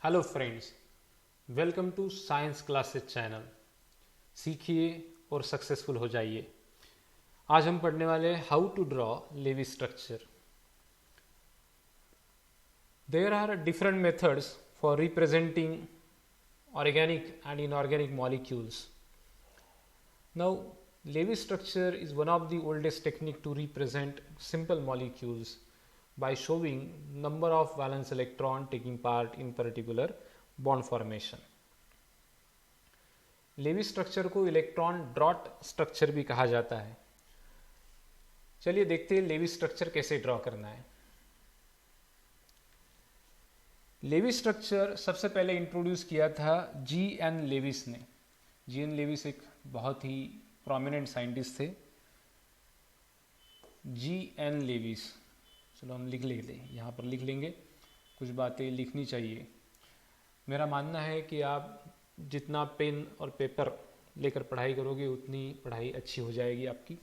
Hello friends, welcome to science classes channel. सीखिए और successful हो जाइए। आज हम पढ़ने वाले हैं how to draw Lewis structure. There are different methods for representing organic and inorganic molecules. Now, Levy structure is one of the oldest technique to represent simple molecules by showing number of valence electron taking part in particular bond formation. Lewis structure को electron ड्रॉट structure भी कहा जाता है। चलिए देखते हैं levy structure कैसे ड्रॉ करना है। लेवी स्ट्रक्चर सबसे पहले इंट्रोड्यूस किया था जी.एन. लेविस ने। जी.एन. लेविस एक बहुत ही प्रोमिनेंट साइंटिस्ट थे। जी.एन. लेविस, चलो हम लिख लेते हैं, यहाँ पर लिख लेंगे, कुछ बातें लिखनी चाहिए। मेरा मानना है कि आप जितना पेन और पेपर लेकर पढ़ाई करोगे उतनी पढ़ाई अच्छी हो जाएगी आपकी।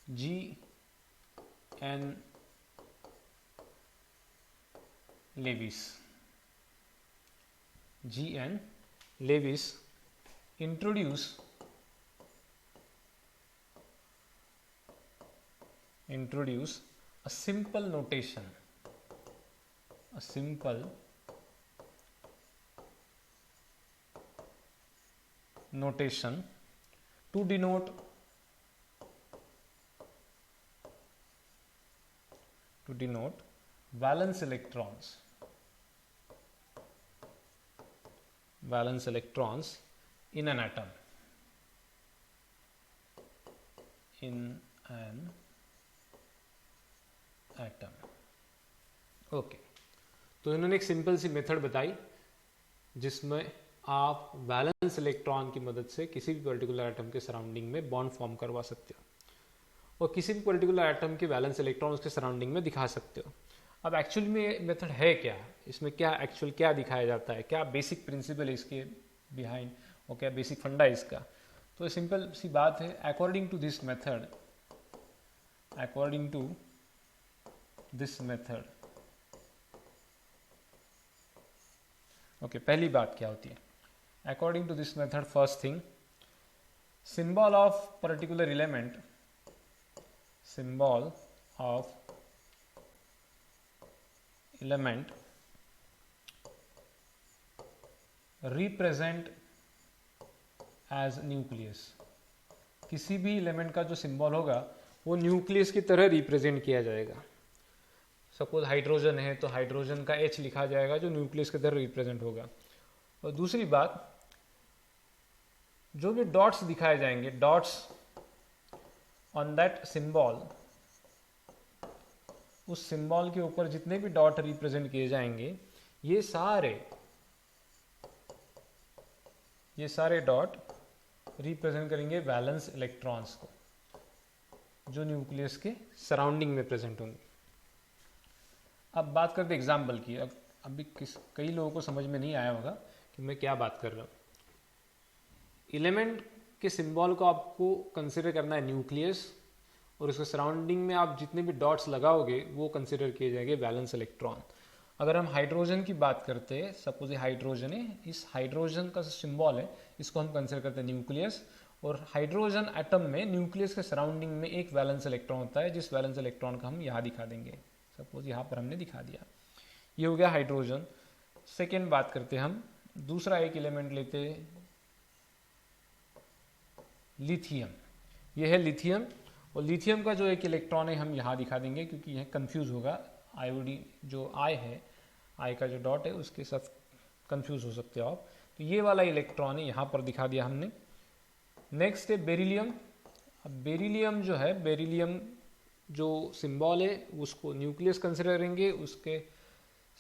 G N. Lewis, G N. Lewis introduce a simple notation, to denote valence electrons in an atom. Okay, तो इन्होंने एक सिंपल सी मेथड बताई जिसमें आप वैलेंस इलेक्ट्रॉन की मदद से किसी भी पर्टिकुलर एटम के सराउंडिंग में बॉन्ड फॉर्म करवा सकते हो और किसी भी पर्टिकुलर एटम के वैलेंस इलेक्ट्रॉन उसके सराउंडिंग में दिखा सकते हो। अब एक्चुअली में मेथड है क्या, इसमें क्या दिखाया जाता है, क्या बेसिक प्रिंसिपल है इसके बिहाइंड और क्या बेसिक फंडा है इसका। तो सिंपल सी बात है, according to this method okay, पहली बात क्या होती है, according to this method, first thing, symbol of particular element represent as nucleus। किसी भी एलिमेंट का जो सिंबल होगा वो न्यूक्लियस की तरह रिप्रेजेंट किया जाएगा। सपोज हाइड्रोजन है तो हाइड्रोजन का H लिखा जाएगा जो न्यूक्लियस की तरह रिप्रेजेंट होगा। और दूसरी बात, जो भी डॉट्स दिखाए जाएंगे, डॉट्स ऑन दैट सिंबल, उस सिंबल के ऊपर जितने भी डॉट रिप्रेजेंट किए जाएंगे ये सारे डॉट रिप्रेजेंट करेंगे वैलेंस इलेक्ट्रॉन्स को जो न्यूक्लियस के सराउंडिंग में प्रेजेंट होंगे। अब बात करते एग्जाम्पल की। अब अभी कई लोगों को समझ में नहीं आया होगा कि मैं क्या बात कर रहा हूँ। एलिमेंट के सिंबल को आपको कंसिडर करना है न्यूक्लियस और उसके सराउंडिंग में आप जितने भी डॉट्स लगाओगे वो कंसिडर किए जाएंगे वैलेंस इलेक्ट्रॉन। अगर हम हाइड्रोजन की बात करते हैं, सपोज ये हाइड्रोजन है, इस हाइड्रोजन का सिंबल है, इसको हम कंसिडर करते हैं न्यूक्लियस। और हाइड्रोजन एटम में न्यूक्लियस के सराउंडिंग में एक वैलेंस इलेक्ट्रॉन होता है जिस वैलेंस इलेक्ट्रॉन का हम यहाँ दिखा देंगे। सपोज यहाँ पर हमने दिखा दिया, ये हो गया हाइड्रोजन। सेकेंड बात करते हैं हम, दूसरा एक एलिमेंट लेते हैं, लिथियम। ये है लिथियम और लिथियम का जो एक इलेक्ट्रॉन है हम यहाँ दिखा देंगे क्योंकि यह कंफ्यूज होगा। आयोडीन जो आई है, आई का जो डॉट है उसके साथ कंफ्यूज हो सकते हो आप, तो ये वाला इलेक्ट्रॉन है यहाँ पर दिखा दिया हमने। नेक्स्ट है बेरिलियम। अब बेरिलियम जो है, बेरिलियम जो सिंबल है उसको न्यूक्लियस कंसिडर करेंगे, उसके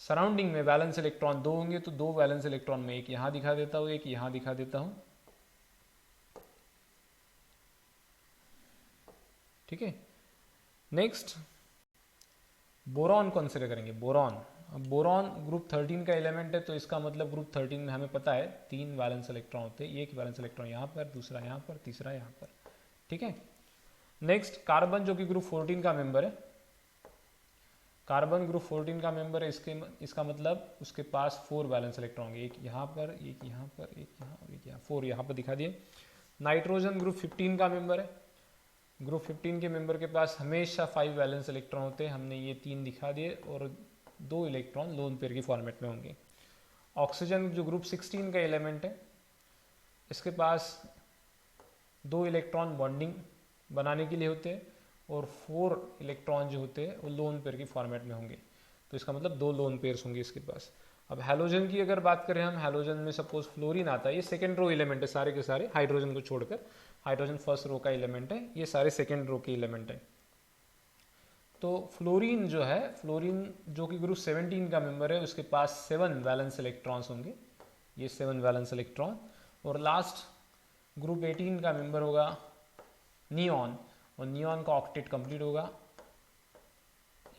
सराउंडिंग में वैलेंस इलेक्ट्रॉन दो होंगे तो दो वैलेंस इलेक्ट्रॉन में एक यहाँ दिखा देता हूँ, एक यहाँ दिखा देता हूँ, ठीक है। नेक्स्ट बोरॉन कंसिडर करेंगे। बोरॉन, अब बोरॉन ग्रुप 13 का एलिमेंट है तो इसका मतलब ग्रुप 13 में हमें पता है 3 वैलेंस इलेक्ट्रॉन होते हैं, एक वैलेंस इलेक्ट्रॉन यहाँ पर, दूसरा यहाँ पर, तीसरा यहाँ पर, ठीक है। नेक्स्ट कार्बन जो कि ग्रुप 14 का मेंबर है, कार्बन ग्रुप 14 का मेंबर है, इसका मतलब उसके पास 4 वैलेंस इलेक्ट्रॉन होंगे, एक यहाँ पर, एक यहाँ पर, एक यहाँ और एक यहाँ, 4 यहाँ पर दिखा दिए। नाइट्रोजन ग्रुप 15 का मेंबर है, ग्रुप 15 के मेंबर के पास हमेशा 5 वैलेंस इलेक्ट्रॉन होते हैं, हमने ये 3 दिखा दिए, और 2 इलेक्ट्रॉन लोन पेयर की फॉर्मेट में होंगे। ऑक्सीजन जो ग्रुप 16 का एलिमेंट है, इसके पास 2 इलेक्ट्रॉन बॉन्डिंग बनाने के लिए होते हैं, और 4 इलेक्ट्रॉन जो होते हैं वो लोन पेयर की फॉर्मेट में होंगे, तो इसका मतलब 2 लोन पेयर्स होंगे इसके पास। अब हैलोजन की अगर बात करें हम, हैलोजन में सपोज फ्लोरीन आता है, ये सेकेंड रो एलिमेंट है सारे के सारे, हाइड्रोजन को छोड़कर, हाइड्रोजन फर्स्ट रो का एलिमेंट है, ये सारे सेकेंड रो के एलिमेंट है। तो फ्लोरीन जो है, फ्लोरीन जो कि ग्रुप 17 का मेंबर है, उसके पास 7 वैलेंस इलेक्ट्रॉन्स होंगे, ये 7 वैलेंस इलेक्ट्रॉन। और लास्ट ग्रुप 18 का मेंबर होगा नियॉन, और नियॉन का ऑक्टेट कंप्लीट होगा,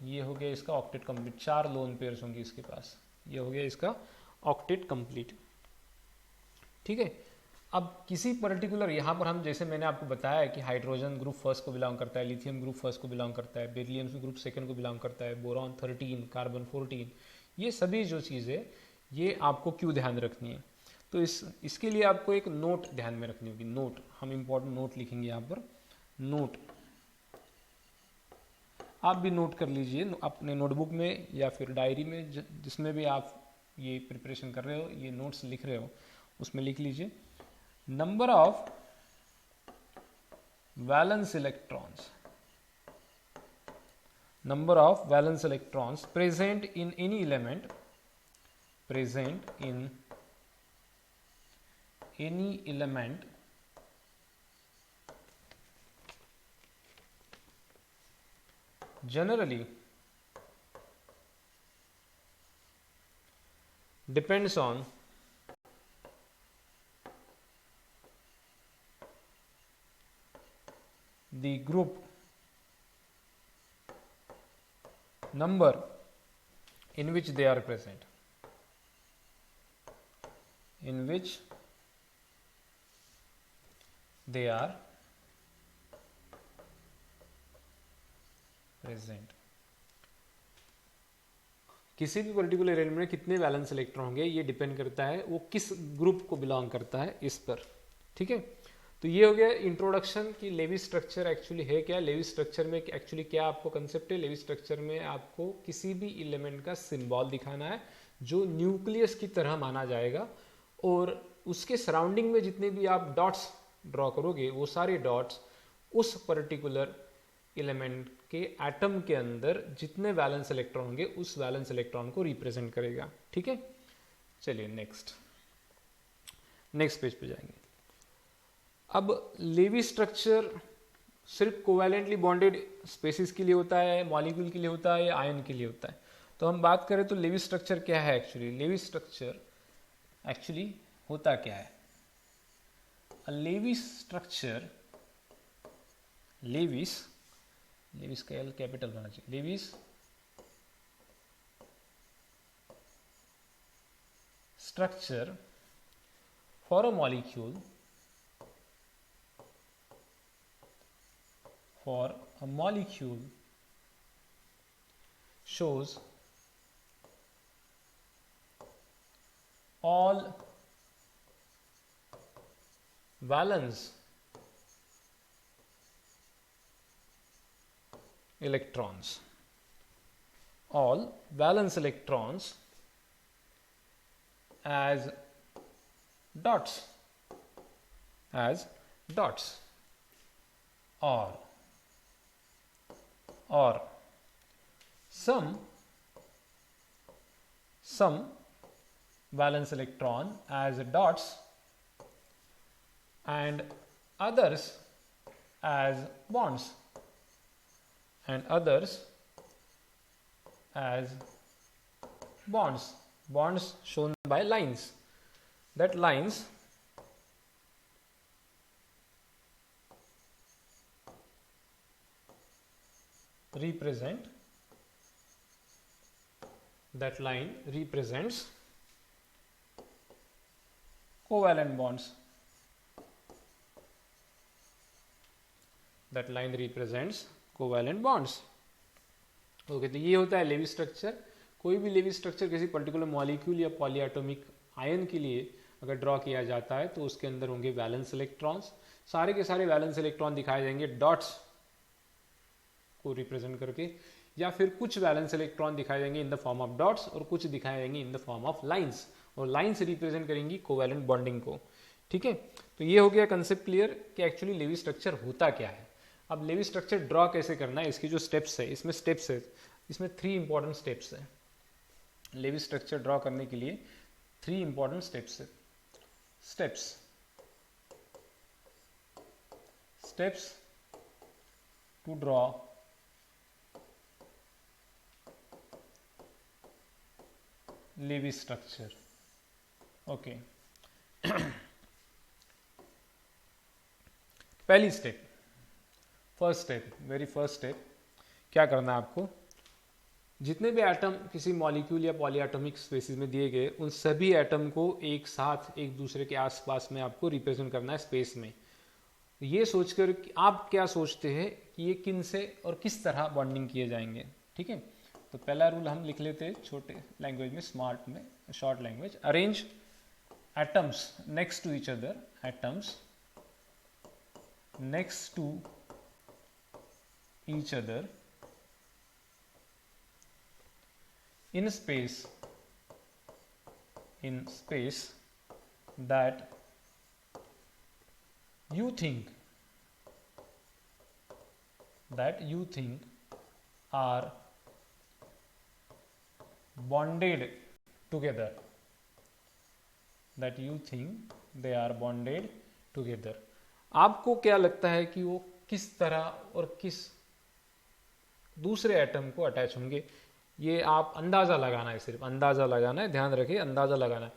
ये हो गया इसका ऑक्टेट कंप्लीट, 4 लोन पेयर्स होंगे इसके पास, ये हो गया इसका ऑक्टेट कंप्लीट। ठीक है, अब किसी पर्टिकुलर, यहाँ पर हम जैसे मैंने आपको बताया कि हाइड्रोजन ग्रुप फर्स्ट को बिलोंग करता है, लिथियम ग्रुप फर्स्ट को बिलोंग करता है, बेरिलियम ग्रुप सेकंड को बिलोंग करता है, बोरॉन 13, कार्बन 14, ये सभी जो चीज़ें, ये आपको क्यों ध्यान रखनी है, तो इसके लिए आपको एक नोट ध्यान में रखनी होगी। नोट, हम इंपॉर्टेंट नोट लिखेंगे यहाँ पर, नोट आप भी नोट कर लीजिए अपने नोटबुक में या फिर डायरी में, जिसमें भी आप ये प्रिपरेशन कर रहे हो, ये नोट्स लिख रहे हो, उसमें लिख लीजिए number of valence electrons, number of valence electrons present in any element, present in any element generally depends on the group number in which they are present, in which they are present। किसी भी particular element में कितने valence electron होंगे, ये depend करता है वो किस ग्रुप को बिलोंग करता है इस पर। ठीक है, तो ये हो गया इंट्रोडक्शन कि लेविस स्ट्रक्चर एक्चुअली है क्या। लेविस स्ट्रक्चर में एक्चुअली क्या आपको कंसेप्ट है, लेविस स्ट्रक्चर में आपको किसी भी एलिमेंट का सिंबल दिखाना है जो न्यूक्लियस की तरह माना जाएगा, और उसके सराउंडिंग में जितने भी आप डॉट्स ड्रॉ करोगे, वो सारे डॉट्स उस पर्टिकुलर एलिमेंट के एटम के अंदर जितने वैलेंस इलेक्ट्रॉन होंगे उस वैलेंस इलेक्ट्रॉन को रिप्रेजेंट करेगा। ठीक है, चलिए नेक्स्ट पेज पे जाएंगे। अब लेविस स्ट्रक्चर सिर्फ कोवैलेंटली बॉन्डेड स्पेसिस के लिए होता है, मॉलिक्यूल के लिए होता है, या आयन के लिए होता है। तो हम बात करें तो लेविस स्ट्रक्चर क्या है एक्चुअली। लेविस स्ट्रक्चर एक्चुअली होता क्या है। लेविस स्ट्रक्चर, लेविस का एल कैपिटल होना चाहिए, Lewis structure for a molecule, for a molecule shows all valence electrons, all valence electrons as dots, or some valence electron as dots and others as bonds, bonds shown by lines, that lines represent, that line represents covalent bonds, that line represents covalent bonds. Okay, तो ये होता है Lewis structure. कोई भी levy structure किसी particular molecule या polyatomic ion के लिए अगर ड्रॉ किया जाता है तो उसके अंदर होंगे वैलेंस इलेक्ट्रॉन्स, सारे के सारे वैलेंस इलेक्ट्रॉन दिखाए जाएंगे डॉट्स को रिप्रेजेंट करके, या फिर कुछ वैलेंस इलेक्ट्रॉन दिखाए जाएंगे इन द फॉर्म ऑफ डॉट्स और कुछ दिखाए जाएंगे इन द फॉर्म ऑफ लाइंस, और लाइंस रिप्रेजेंट करेंगी कोवैलेंट बॉन्डिंग को। ठीक है, तो ये हो गया कंसेप्ट क्लियर कि एक्चुअली लेवी स्ट्रक्चर होता क्या है। अब लेवी स्ट्रक्चर ड्रॉ कैसे करना है, इसकी जो स्टेप्स है, इसमें स्टेप्स है, इसमें 3 इंपॉर्टेंट स्टेप्स है। लेवी स्ट्रक्चर ड्रॉ करने के लिए 3 इंपॉर्टेंट स्टेप्स है। Steps to draw Lewis structure. Okay, पहली स्टेप, वेरी फर्स्ट स्टेप, क्या करना है आपको, जितने भी एटम किसी मॉलिक्यूल या पॉलीएटॉमिक स्पेसिस में दिए गए उन सभी एटम को एक साथ एक दूसरे के आसपास में आपको रिप्रेजेंट करना है स्पेस में। ये सोचकर कि आप क्या सोचते हैं कि ये किन से और किस तरह बॉन्डिंग किए जाएंगे। ठीक है, तो पहला रूल हम लिख लेते हैं छोटे लैंग्वेज में, स्मार्ट में, short language. Arrange atoms next to each other, atoms next to each other in space that you think are bonded together, that you think they are bonded together। आपको क्या लगता है कि वो किस तरह और किस दूसरे एटम को अटैच होंगे, ये आप अंदाज़ा लगाना है, सिर्फ अंदाज़ा लगाना है, ध्यान रखिए, अंदाज़ा लगाना है।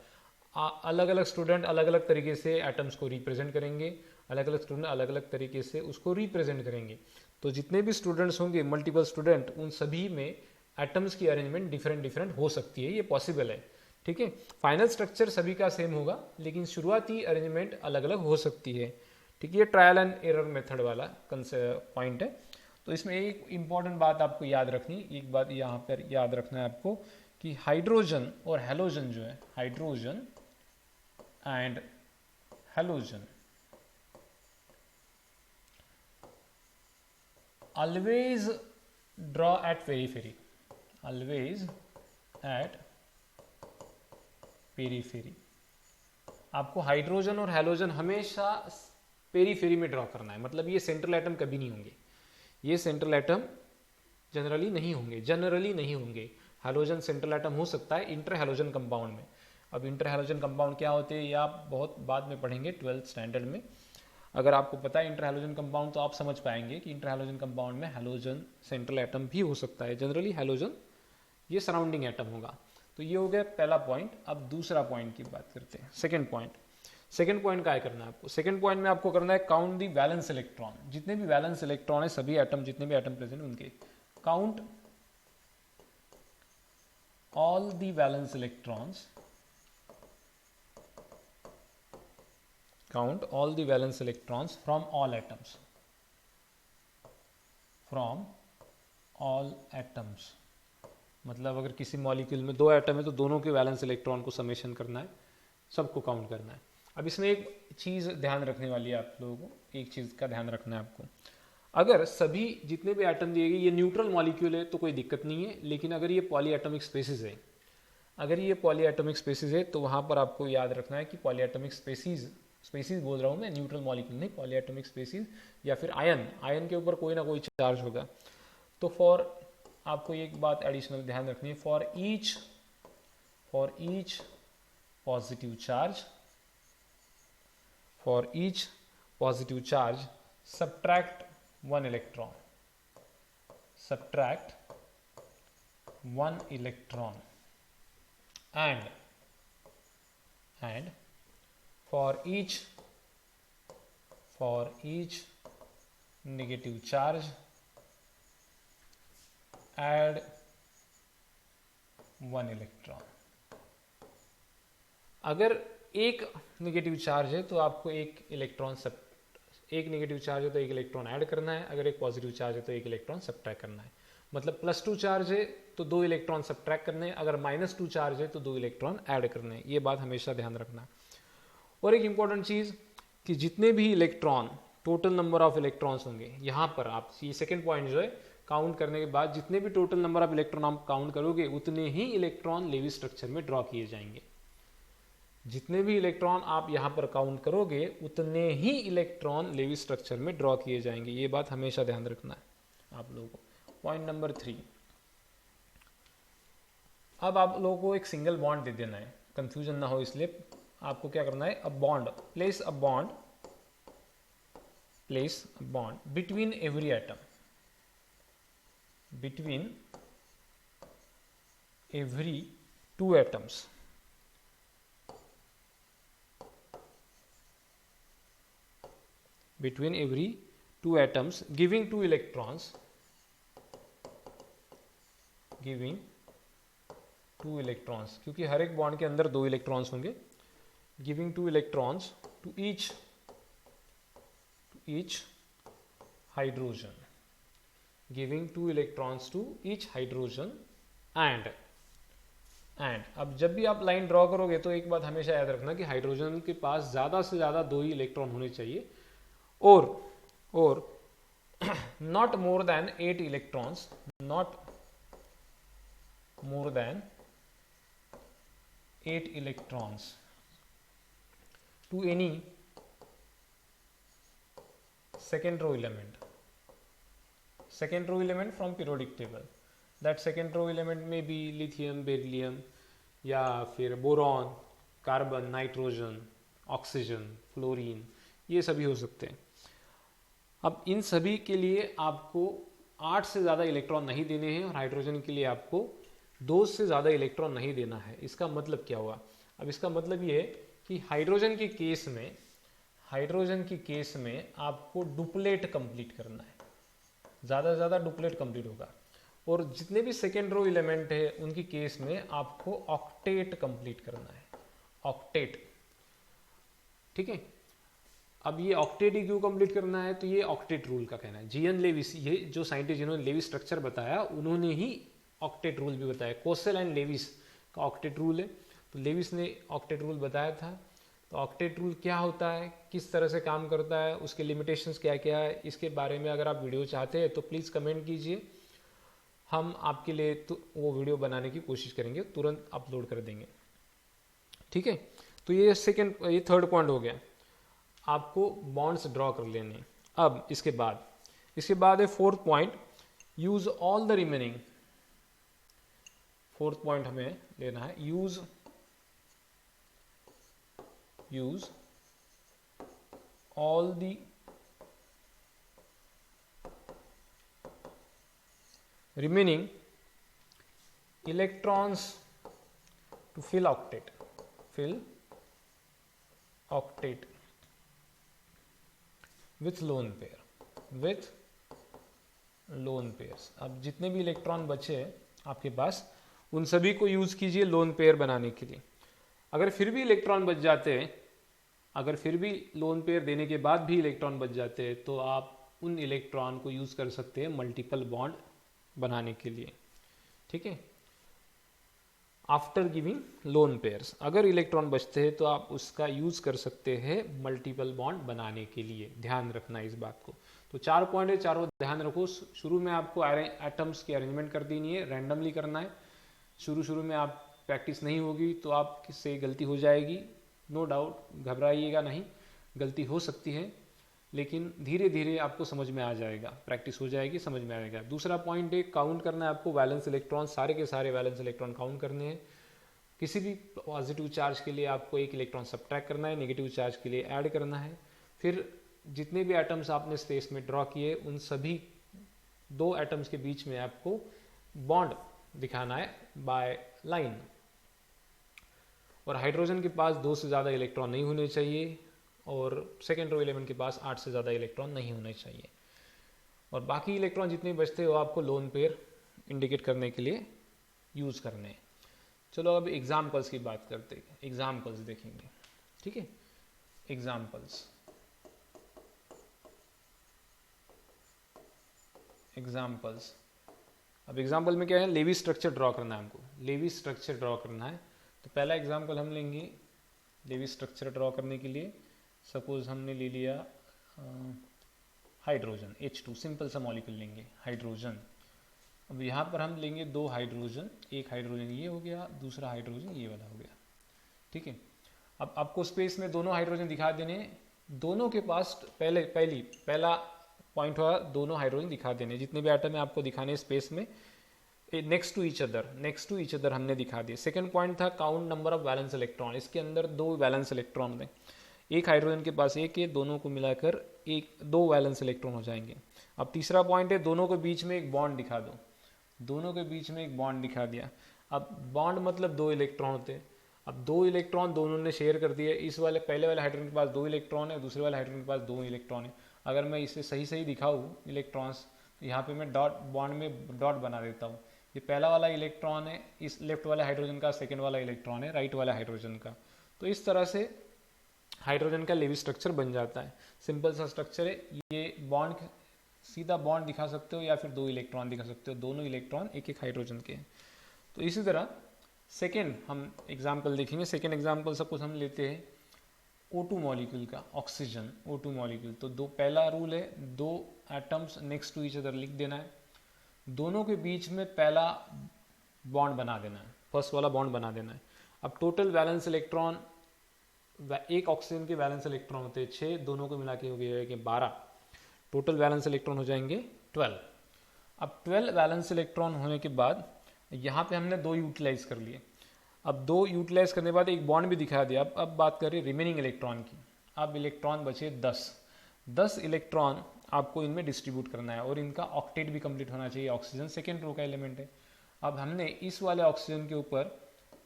अलग अलग स्टूडेंट अलग अलग तरीके से एटम्स को रिप्रेजेंट करेंगे, अलग अलग स्टूडेंट अलग अलग तरीके से उसको रिप्रेजेंट करेंगे। तो जितने भी स्टूडेंट्स होंगे, मल्टीपल स्टूडेंट, उन सभी में एटम्स की अरेंजमेंट डिफरेंट हो सकती है, ये पॉसिबल है। ठीक है, फाइनल स्ट्रक्चर सभी का सेम होगा लेकिन शुरुआती अरेंजमेंट अलग अलग हो सकती है। ठीक है, ये ट्रायल एंड एरर मेथड वाला पॉइंट है। तो इसमें एक इंपॉर्टेंट बात आपको याद रखनी, एक बात यहाँ पर याद रखना है आपको कि हाइड्रोजन और हेलोजन जो है, hydrogen and halogen always draw at periphery, always at periphery. आपको हाइड्रोजन और हेलोजन हमेशा पेरीफेरी में ड्रॉ करना है, मतलब ये सेंट्रल एटम कभी नहीं होंगे, ये सेंट्रल एटम जनरली नहीं होंगे। हेलोजन सेंट्रल एटम हो सकता है इंटर हेलोजन कंपाउंड में। अब इंटर हेलोजन कंपाउंड क्या होते हैं ये आप बहुत बाद में पढ़ेंगे 12th स्टैंडर्ड में। अगर आपको पता है इंटर हेलोजन कंपाउंड तो आप समझ पाएंगे कि इंटर हेलोजन कंपाउंड में हेलोजन सेंट्रल एटम भी हो सकता है, जनरली हेलोजन ये सराउंडिंग एटम होगा। तो ये हो गया पहला पॉइंट। अब दूसरा पॉइंट की बात करते हैं, सेकेंड पॉइंट क्या करना है आपको, सेकंड पॉइंट में आपको करना है काउंट दी वैलेंस इलेक्ट्रॉन। जितने भी वैलेंस इलेक्ट्रॉन है, सभी एटम, जितने भी एटम प्रेजेंट है उनके count all the valence electrons, count all the valence electrons from all atoms, from all atoms. मतलब अगर किसी मॉलिक्यूल में 2 एटम है तो दोनों के वैलेंस इलेक्ट्रॉन को समेशन करना है, सबको काउंट करना है। अब इसमें एक चीज़ ध्यान रखने वाली है आप लोगों को, एक चीज़ का ध्यान रखना है आपको। अगर सभी जितने भी एटम दिए गए ये न्यूट्रल मॉलिक्यूल है तो कोई दिक्कत नहीं है, लेकिन अगर ये पॉलीएटॉमिक स्पेसिस है, तो वहाँ पर आपको याद रखना है कि पॉलीएटॉमिक स्पेसिस बोल रहा हूँ मैं, न्यूट्रल मॉलिक्यूल नहीं, पॉलीएटॉमिक स्पेसिस या फिर आयन के ऊपर कोई ना कोई चार्ज होगा। तो आपको एक बात एडिशनल ध्यान रखनी है, for each positive charge subtract 1 electron, and for each negative charge add 1 electron। अगर एक नेगेटिव चार्ज है तो आपको एक इलेक्ट्रॉन एक नेगेटिव चार्ज है तो एक इलेक्ट्रॉन ऐड करना है, अगर एक पॉजिटिव चार्ज है तो एक इलेक्ट्रॉन सब्ट्रैक्ट करना है। मतलब +2 चार्ज है तो 2 इलेक्ट्रॉन सब्ट्रैक्ट करने हैं, अगर -2 चार्ज है तो 2 इलेक्ट्रॉन ऐड करने हैं। ये बात हमेशा ध्यान रखना है। और एक इंपॉर्टेंट चीज़ कि जितने भी electron, total number of electrons होंगे, यहाँ पर आप ये सेकेंड पॉइंट जो है, काउंट करने के बाद जितने भी टोटल नंबर ऑफ इलेक्ट्रॉन आप काउंट करोगे उतने ही इलेक्ट्रॉन लेवी स्ट्रक्चर में ड्रॉ किए जाएंगे। जितने भी इलेक्ट्रॉन आप यहाँ पर काउंट करोगे उतने ही इलेक्ट्रॉन लेवी स्ट्रक्चर में ड्रॉ किए जाएंगे। ये बात हमेशा ध्यान रखना है आप लोगों को। पॉइंट नंबर 3, अब आप लोगों को एक सिंगल बॉन्ड दे देना है, कंफ्यूजन ना हो इसलिए आपको क्या करना है, a bond, place a bond between every atom, between every 2 atoms, between every 2 atoms giving 2 electrons, giving 2 electrons, क्योंकि हर एक बॉन्ड के अंदर 2 इलेक्ट्रॉन्स होंगे, giving 2 electrons to each hydrogen, giving 2 electrons to each hydrogen and अब जब भी आप line draw करोगे तो एक बात हमेशा याद रखना कि हाइड्रोजन के पास ज़्यादा से ज़्यादा 2 ही इलेक्ट्रॉन होने चाहिए और not more than 8 electrons, not more than 8 electrons to any second row element from periodic table. That second row element may be lithium, beryllium या फिर boron, carbon, nitrogen, oxygen, fluorine, ये सभी हो सकते हैं। अब इन सभी के लिए आपको 8 से ज़्यादा इलेक्ट्रॉन नहीं देने हैं और हाइड्रोजन के लिए आपको 2 से ज़्यादा इलेक्ट्रॉन नहीं देना है। इसका मतलब क्या हुआ? अब इसका मतलब ये है कि हाइड्रोजन के केस में आपको डुप्लेट कंप्लीट करना है, ज़्यादा से ज़्यादा डुप्लेट कंप्लीट होगा। और जितने भी सेकेंड रो एलिमेंट है उनकी केस में आपको ऑक्टेट कंप्लीट करना है, ऑक्टेट, ठीक है। अब ये ऑक्टेट ही क्यों कंप्लीट करना है? तो ये ऑक्टेट रूल का कहना है। जीएन लेविस, ये जो साइंटिस्ट जिन्होंने लेविस स्ट्रक्चर बताया उन्होंने ही ऑक्टेट रूल भी बताया। कोसेल एंड लेविस का ऑक्टेट रूल है, तो लेविस ने ऑक्टेट रूल बताया था। तो ऑक्टेट रूल क्या होता है, किस तरह से काम करता है, उसके लिमिटेशंस क्या क्या है, इसके बारे में अगर आप वीडियो चाहते हैं तो प्लीज़ कमेंट कीजिए, हम आपके लिए तो वो वीडियो बनाने की कोशिश करेंगे, तुरंत अपलोड कर देंगे, ठीक है। तो ये थर्ड पॉइंट हो गया, आपको बॉन्ड्स ड्रॉ कर लेने। अब इसके बाद है fourth point, use all the remaining. Fourth point हमें लेना है, use all the remaining electrons to fill octet with lone pairs। अब जितने भी इलेक्ट्रॉन बचे आपके पास उन सभी को यूज कीजिए लोन पेयर बनाने के लिए। अगर फिर भी इलेक्ट्रॉन बच जाते हैं, अगर फिर भी लोन पेयर देने के बाद भी इलेक्ट्रॉन बच जाते हैं तो आप उन इलेक्ट्रॉन को यूज़ कर सकते हैं मल्टीपल बॉन्ड बनाने के लिए, ठीक है। आफ्टर गिविंग लोन पेयर्स, अगर इलेक्ट्रॉन बचते हैं तो आप उसका यूज़ कर सकते हैं मल्टीपल बॉन्ड बनाने के लिए। ध्यान रखना इस बात को। तो 4 पॉइंट है, चारों ध्यान रखो। शुरू में आपको एटम्स की अरेंजमेंट कर देनी है, रैंडमली करना है। शुरू में आप प्रैक्टिस नहीं होगी तो आपसे गलती हो जाएगी, नो डाउट, घबराइएगा नहीं, गलती हो सकती है, लेकिन धीरे धीरे आपको समझ में आ जाएगा, प्रैक्टिस हो जाएगी, समझ में आएगा। दूसरा पॉइंट है, काउंट करना है आपको वैलेंस इलेक्ट्रॉन, सारे के सारे वैलेंस इलेक्ट्रॉन काउंट करने हैं। किसी भी पॉजिटिव चार्ज के लिए आपको 1 इलेक्ट्रॉन सब्ट्रैक्ट करना है, नेगेटिव चार्ज के लिए ऐड करना है। फिर जितने भी एटम्स आपने स्पेस में ड्रॉ किए उन सभी 2 एटम्स के बीच में आपको बॉन्ड दिखाना है बाय लाइन। और हाइड्रोजन के पास 2 से ज़्यादा इलेक्ट्रॉन नहीं होने चाहिए और सेकेंड रो एलिमेंट के पास 8 से ज़्यादा इलेक्ट्रॉन नहीं होने चाहिए। और बाकी इलेक्ट्रॉन जितने बचते हो आपको लोन पेयर इंडिकेट करने के लिए यूज़ करने हैं। चलो अब एग्जाम्पल्स की बात करते हैं, एग्जाम्पल्स देखेंगे, ठीक है। Examples, examples. अब एग्जाम्पल में क्या है, लेवी स्ट्रक्चर ड्रॉ करना है हमको, लेवी स्ट्रक्चर ड्रॉ करना है। तो पहला एग्जाम्पल हम लेंगे लेवी स्ट्रक्चर ड्रॉ करने के लिए। सपोज हमने ले लिया हाइड्रोजन H2, सिंपल सा मॉलिक्यूल लेंगे हाइड्रोजन। अब यहाँ पर हम लेंगे दो हाइड्रोजन, एक हाइड्रोजन ये हो गया, दूसरा हाइड्रोजन ये वाला हो गया, ठीक है। अब आपको स्पेस में दोनों हाइड्रोजन दिखा देने, दोनों के पास पहला पॉइंट हुआ दोनों हाइड्रोजन दिखा देने, जितने भी आइटम है आपको दिखाने स्पेस में नेक्स्ट टू ईच अदर हमने दिखा दिए। सेकंड पॉइंट था count number of valence electron, इसके अंदर दो वैलेंस इलेक्ट्रॉन दें, एक हाइड्रोजन के पास एक है, दोनों को मिलाकर दो वैलेंस इलेक्ट्रॉन हो जाएंगे। अब तीसरा पॉइंट है दोनों के बीच में एक बॉन्ड दिखा दो, दोनों के बीच में एक बॉन्ड दिखा दिया। अब बॉन्ड मतलब दो इलेक्ट्रॉन होते हैं, अब दो इलेक्ट्रॉन दोनों ने शेयर कर दिए, इस वाले पहले वाले हाइड्रोजन के पास दो इलेक्ट्रॉन है, दूसरे वाले हाइड्रोजन के पास दो इलेक्ट्रॉन है। अगर मैं इसे सही दिखाऊँ इलेक्ट्रॉन्स, यहाँ पे मैं डॉट बॉन्ड में डॉट बना देता हूँ, ये पहला वाला इलेक्ट्रॉन है इस लेफ्ट वाले हाइड्रोजन का, सेकेंड वाला इलेक्ट्रॉन है राइट वाला हाइड्रोजन का। तो इस तरह से हाइड्रोजन का लेवी स्ट्रक्चर बन जाता है। सिंपल सा स्ट्रक्चर है, ये बॉन्ड सीधा बॉन्ड दिखा सकते हो या फिर दो इलेक्ट्रॉन दिखा सकते हो, दोनों इलेक्ट्रॉन एक एक हाइड्रोजन के हैं। तो इसी तरह सेकेंड हम एग्जाम्पल देखेंगे। सेकेंड एग्जाम्पल सपोज हम लेते हैं O2 मॉलिक्यूल का, ऑक्सीजन O2 मॉलिक्यूल। तो दो पहला रूल है, दो atoms next to each other लिख देना है, दोनों के बीच में पहला बॉन्ड बना देना है, फर्स्ट वाला बॉन्ड बना देना है। अब टोटल वैलेंस इलेक्ट्रॉन, एक ऑक्सीजन के वैलेंस इलेक्ट्रॉन होते हैं 6, दोनों को मिला के हो गए 12, टोटल वैलेंस इलेक्ट्रॉन हो जाएंगे 12। अब 12 वैलेंस इलेक्ट्रॉन होने के बाद यहाँ पे हमने दो यूटिलाइज कर लिए। अब दो यूटिलाइज करने के बाद एक बॉन्ड भी दिखा दिया। अब बात करें रिमेनिंग इलेक्ट्रॉन की। अब इलेक्ट्रॉन बचे 10 इलेक्ट्रॉन आपको इनमें डिस्ट्रीब्यूट करना है और इनका ऑक्टेट भी कंप्लीट होना चाहिए। ऑक्सीजन सेकेंड रो का एलिमेंट है। अब हमने इस वाले ऑक्सीजन के ऊपर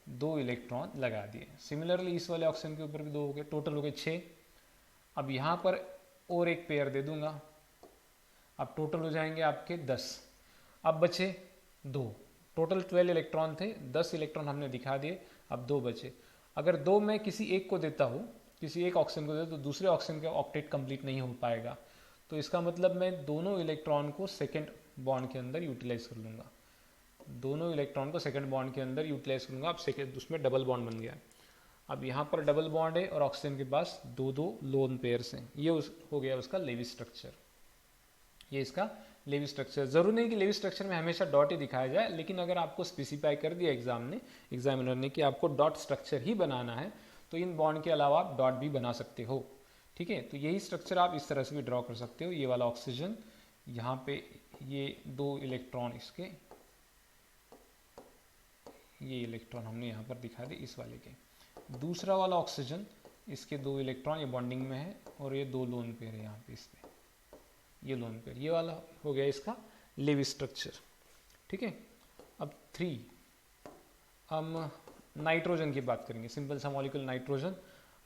दो इलेक्ट्रॉन लगा दिए, सिमिलरली इस वाले ऑक्सीजन के ऊपर भी दो हो गए, टोटल हो गए 6। अब यहाँ पर और एक पेयर दे दूंगा, अब टोटल हो जाएंगे आपके 10। अब बचे दो, टोटल 12 इलेक्ट्रॉन थे, 10 इलेक्ट्रॉन हमने दिखा दिए, अब दो बचे। अगर दो मैं किसी एक को देता हूँ, किसी एक ऑक्सीजन को देता तो दूसरे ऑक्सीजन का ऑक्टेट कंप्लीट नहीं हो पाएगा। तो इसका मतलब मैं दोनों इलेक्ट्रॉन को सेकेंड बॉन्ड के अंदर यूटिलाइज कर लूँगा, दोनों इलेक्ट्रॉन को सेकेंड बॉन्ड के अंदर यूटिलाइज करूँगा। अब सेकेंड उसमें डबल बॉन्ड बन गया। अब यहाँ पर डबल बॉन्ड है और ऑक्सीजन के पास दो दो लोन पेयर्स हैं। ये हो गया उसका लेवी स्ट्रक्चर, ये इसका लेवी स्ट्रक्चर। जरूरी नहीं कि लेवी स्ट्रक्चर में हमेशा डॉट ही दिखाया जाए, लेकिन अगर आपको स्पेसिफाई कर दिया एग्जामिनर ने कि आपको डॉट स्ट्रक्चर ही बनाना है तो इन बॉन्ड के अलावा आप डॉट भी बना सकते हो, ठीक है। तो यही स्ट्रक्चर आप इस तरह से भी ड्रॉ कर सकते हो। ये वाला ऑक्सीजन, यहाँ पे ये दो इलेक्ट्रॉन इसके, ये इलेक्ट्रॉन हमने यहाँ पर दिखा दिए इस वाले के। दूसरा वाला ऑक्सीजन, इसके दो इलेक्ट्रॉन ये बॉन्डिंग में है और ये दो लोन पेयर है यहाँ पे इस पे, ये लोन पेयर, ये वाला हो गया इसका लेवी स्ट्रक्चर, ठीक है। अब 3 हम नाइट्रोजन की बात करेंगे, सिंपल सा मॉलिक्यूल नाइट्रोजन।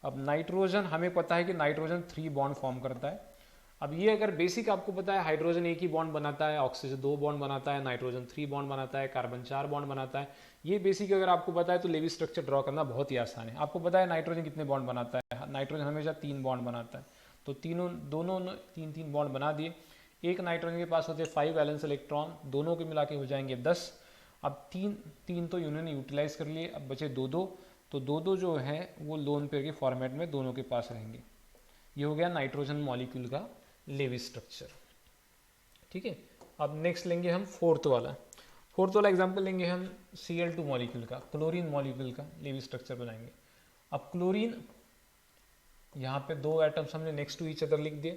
अब नाइट्रोजन हमें पता है कि नाइट्रोजन 3 बॉन्ड फॉर्म करता है। अब ये अगर बेसिक आपको पता है, हाइड्रोजन एक ही बॉन्ड बनाता है, ऑक्सीजन 2 बॉन्ड बनाता है, नाइट्रोजन 3 बॉन्ड बनाता है, कार्बन 4 बॉन्ड बनाता है, ये बेसिक अगर आपको पता है तो लेवी स्ट्रक्चर ड्रॉ करना बहुत ही आसान है। आपको पता है नाइट्रोजन कितने बॉन्ड बनाता है, नाइट्रोजन हमेशा 3 बॉन्ड बनाता है, तो दोनों 3 बॉन्ड बना दिए। एक नाइट्रोजन के पास होते 5 वैलेंस इलेक्ट्रॉन, दोनों के मिला के हो जाएंगे 10। अब 3 तो इन्होंने यूटिलाइज कर लिए, अब बचे 2 तो 2 जो है वो लोन पेयर के फॉर्मेट में दोनों के पास रहेंगे। ये हो गया नाइट्रोजन मॉलिक्यूल का लेवी स्ट्रक्चर, ठीक है। अब नेक्स्ट लेंगे हम फोर्थ वाला एग्जांपल लेंगे हम Cl2 मॉलिक्यूल का, क्लोरीन मॉलिक्यूल का लेवी स्ट्रक्चर बनाएंगे। अब क्लोरीन, यहाँ पे 2 एटम्स हमने नेक्स्ट टू ईच अदर लिख दिए।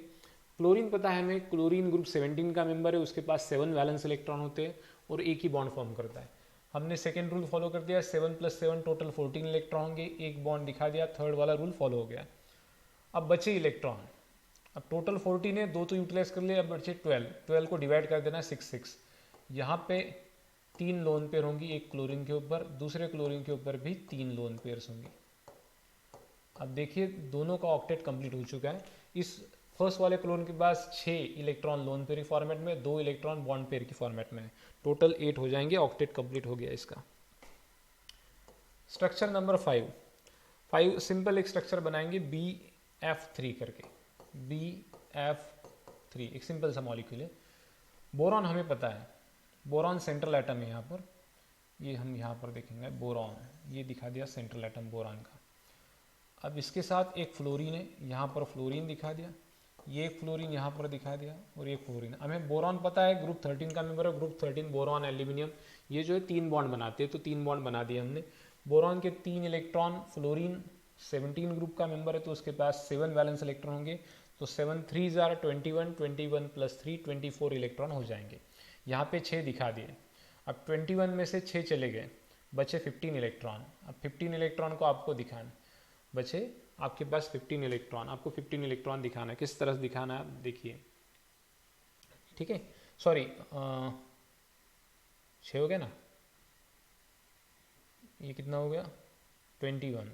क्लोरीन पता है हमें, क्लोरीन ग्रुप 17 का मेंबर है, उसके पास 7 वैलेंस इलेक्ट्रॉन होते हैं और एक ही बॉन्ड फॉर्म करता है। हमने सेकेंड रूल फॉलो कर दिया, 7 + 7 टोटल 14 इलेक्ट्रॉन होंगे, एक बॉन्ड दिखा दिया, थर्ड वाला रूल फॉलो हो गया। अब बचे इलेक्ट्रॉन, अब टोटल 14 है, 2 तो यूटिलाइज कर लिए, अब बचे 12 को डिवाइड कर देना 6। यहाँ पे 3 लोन पेयर होंगी, एक क्लोरीन के ऊपर, दूसरे क्लोरीन के ऊपर भी 3 लोन पेयर्स होंगे। अब देखिए दोनों का ऑक्टेट कंप्लीट हो चुका है। इस फर्स्ट वाले क्लोरीन के पास 6 इलेक्ट्रॉन लोन पेयर की फॉर्मेट में, 2 इलेक्ट्रॉन बॉन्ड पेयर की फॉर्मेट में है, टोटल 8 हो जाएंगे, ऑक्टेट कंप्लीट हो गया इसका। स्ट्रक्चर नंबर 5 सिंपल एक स्ट्रक्चर बनाएंगे BF3 करके, BF3 एक सिंपल सा मॉलिक्यूल है। बोरॉन हमें पता है, बोरॉन सेंट्रल एटम है यहाँ पर, ये हम यहाँ पर देखेंगे बोरॉन, ये दिखा दिया सेंट्रल एटम बोरॉन का। अब इसके साथ एक फ्लोरीन है, यहाँ पर फ्लोरीन दिखा दिया, ये एक फ्लोरीन यहाँ पर दिखा दिया और ये फ्लोरीन। हमें बोरॉन पता है ग्रुप 13 का मेंबर है, ग्रुप 13 बोरॉन एल्यूमिनियम, ये जो है 3 बॉन्ड बनाते हैं, तो 3 बॉन्ड बना दिए हमने। बोरॉन के 3 इलेक्ट्रॉन, फ्लोरीन 17 ग्रुप का मेंबर है तो उसके पास 7 वैलेंस इलेक्ट्रॉन होंगे, तो 7 3 जार 21, 21 प्लस 3 24 इलेक्ट्रॉन हो जाएंगे। यहाँ पे 6 दिखा दिए। अब 21 में से 6 चले गए, बचे 15 इलेक्ट्रॉन। अब 15 इलेक्ट्रॉन को आपको दिखाना, बचे आपके पास 15 इलेक्ट्रॉन, आपको 15 इलेक्ट्रॉन दिखाना है। किस तरह से दिखाना है आप देखिए, ठीक है। सॉरी 6 हो गया ना, ये कितना हो गया 21,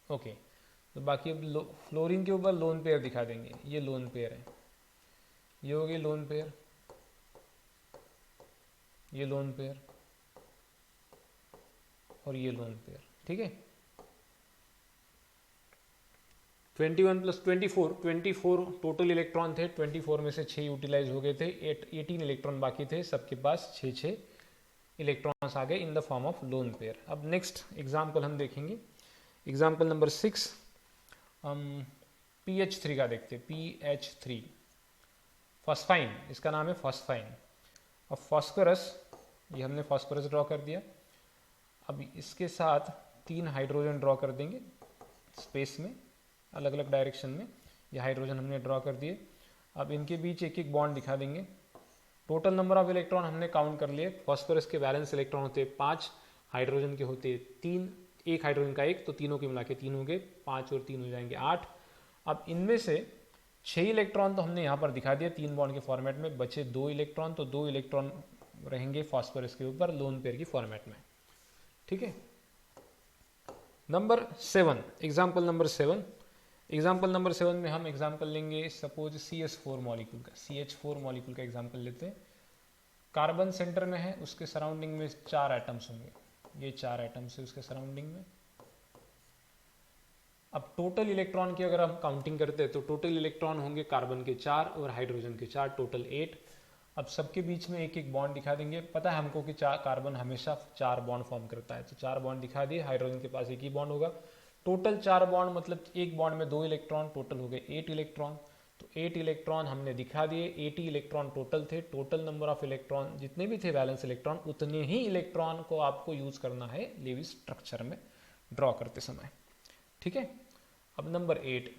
ओके। तो बाकी अब फ्लोरीन के ऊपर लोन पेयर दिखा देंगे, ये लोन पेयर है, ये हो गई लोन पेयर, ये लोन पेयर और ये लोन पेयर, ठीक है। 21 प्लस 24 टोटल इलेक्ट्रॉन थे, 24 में से 6 यूटिलाइज हो गए थे, 18 इलेक्ट्रॉन बाकी थे, सबके पास 6 इलेक्ट्रॉन्स आ गए इन the form of lone pair. अब नेक्स्ट एग्जाम्पल हम देखेंगे, एग्जाम्पल नंबर 6 हम PH3 का देखते हैं। PH3 फॉस्फाइन, इसका नाम है फॉस्फाइन। अब फॉस्फोरस, ये हमने फॉस्फोरस ड्रॉ कर दिया। अब इसके साथ 3 हाइड्रोजन ड्रॉ कर देंगे स्पेस में, अलग अलग डायरेक्शन में, ये हाइड्रोजन हमने ड्रॉ कर दिए। अब इनके बीच एक एक बॉन्ड दिखा देंगे। टोटल नंबर ऑफ इलेक्ट्रॉन हमने काउंट कर लिए। फॉस्फोरस के वैलेंस इलेक्ट्रॉन होते 5, हाइड्रोजन के होते 3, एक हाइड्रोजन का 1, तो तीनों के मिला के 3 हो गए, 5 और 3 हो जाएंगे 8। अब इनमें से 6 इलेक्ट्रॉन तो हमने यहाँ पर दिखा दिया 3 बॉन्ड के फॉर्मेट में, बचे 2 इलेक्ट्रॉन, तो 2 इलेक्ट्रॉन रहेंगे फॉस्फोरस के ऊपर लोन पेयर की फॉर्मेट में, ठीक है। Number 7, example number 7, example number 7 में हम एग्जाम्पल लेंगे सपोज CH4 मॉलिक्यूल का, CH4 मॉलिक्यूल का एग्जाम्पल लेते हैं। कार्बन सेंटर में है, उसके सराउंडिंग में 4 एटम्स होंगे, ये 4 एटम्स है उसके सराउंडिंग में। अब टोटल इलेक्ट्रॉन की अगर हम काउंटिंग करते हैं तो टोटल इलेक्ट्रॉन होंगे कार्बन के 4 और हाइड्रोजन के 4, टोटल 8। अब सबके बीच में एक एक बॉन्ड दिखा देंगे। पता है हमको कि कार्बन हमेशा 4 बॉन्ड फॉर्म करता है, तो 4 बॉन्ड दिखा दिए, हाइड्रोजन के पास एक ही बॉन्ड होगा। टोटल 4 बॉन्ड मतलब एक बॉन्ड में 2 इलेक्ट्रॉन, टोटल हो गए 8 इलेक्ट्रॉन। तो 8 इलेक्ट्रॉन हमने दिखा दिए, 80 इलेक्ट्रॉन टोटल थे। टोटल नंबर ऑफ इलेक्ट्रॉन जितने भी थे वैलेंस इलेक्ट्रॉन, उतने ही इलेक्ट्रॉन को आपको यूज करना है लेविस स्ट्रक्चर में ड्रॉ करते समय, ठीक है। अब नंबर 8,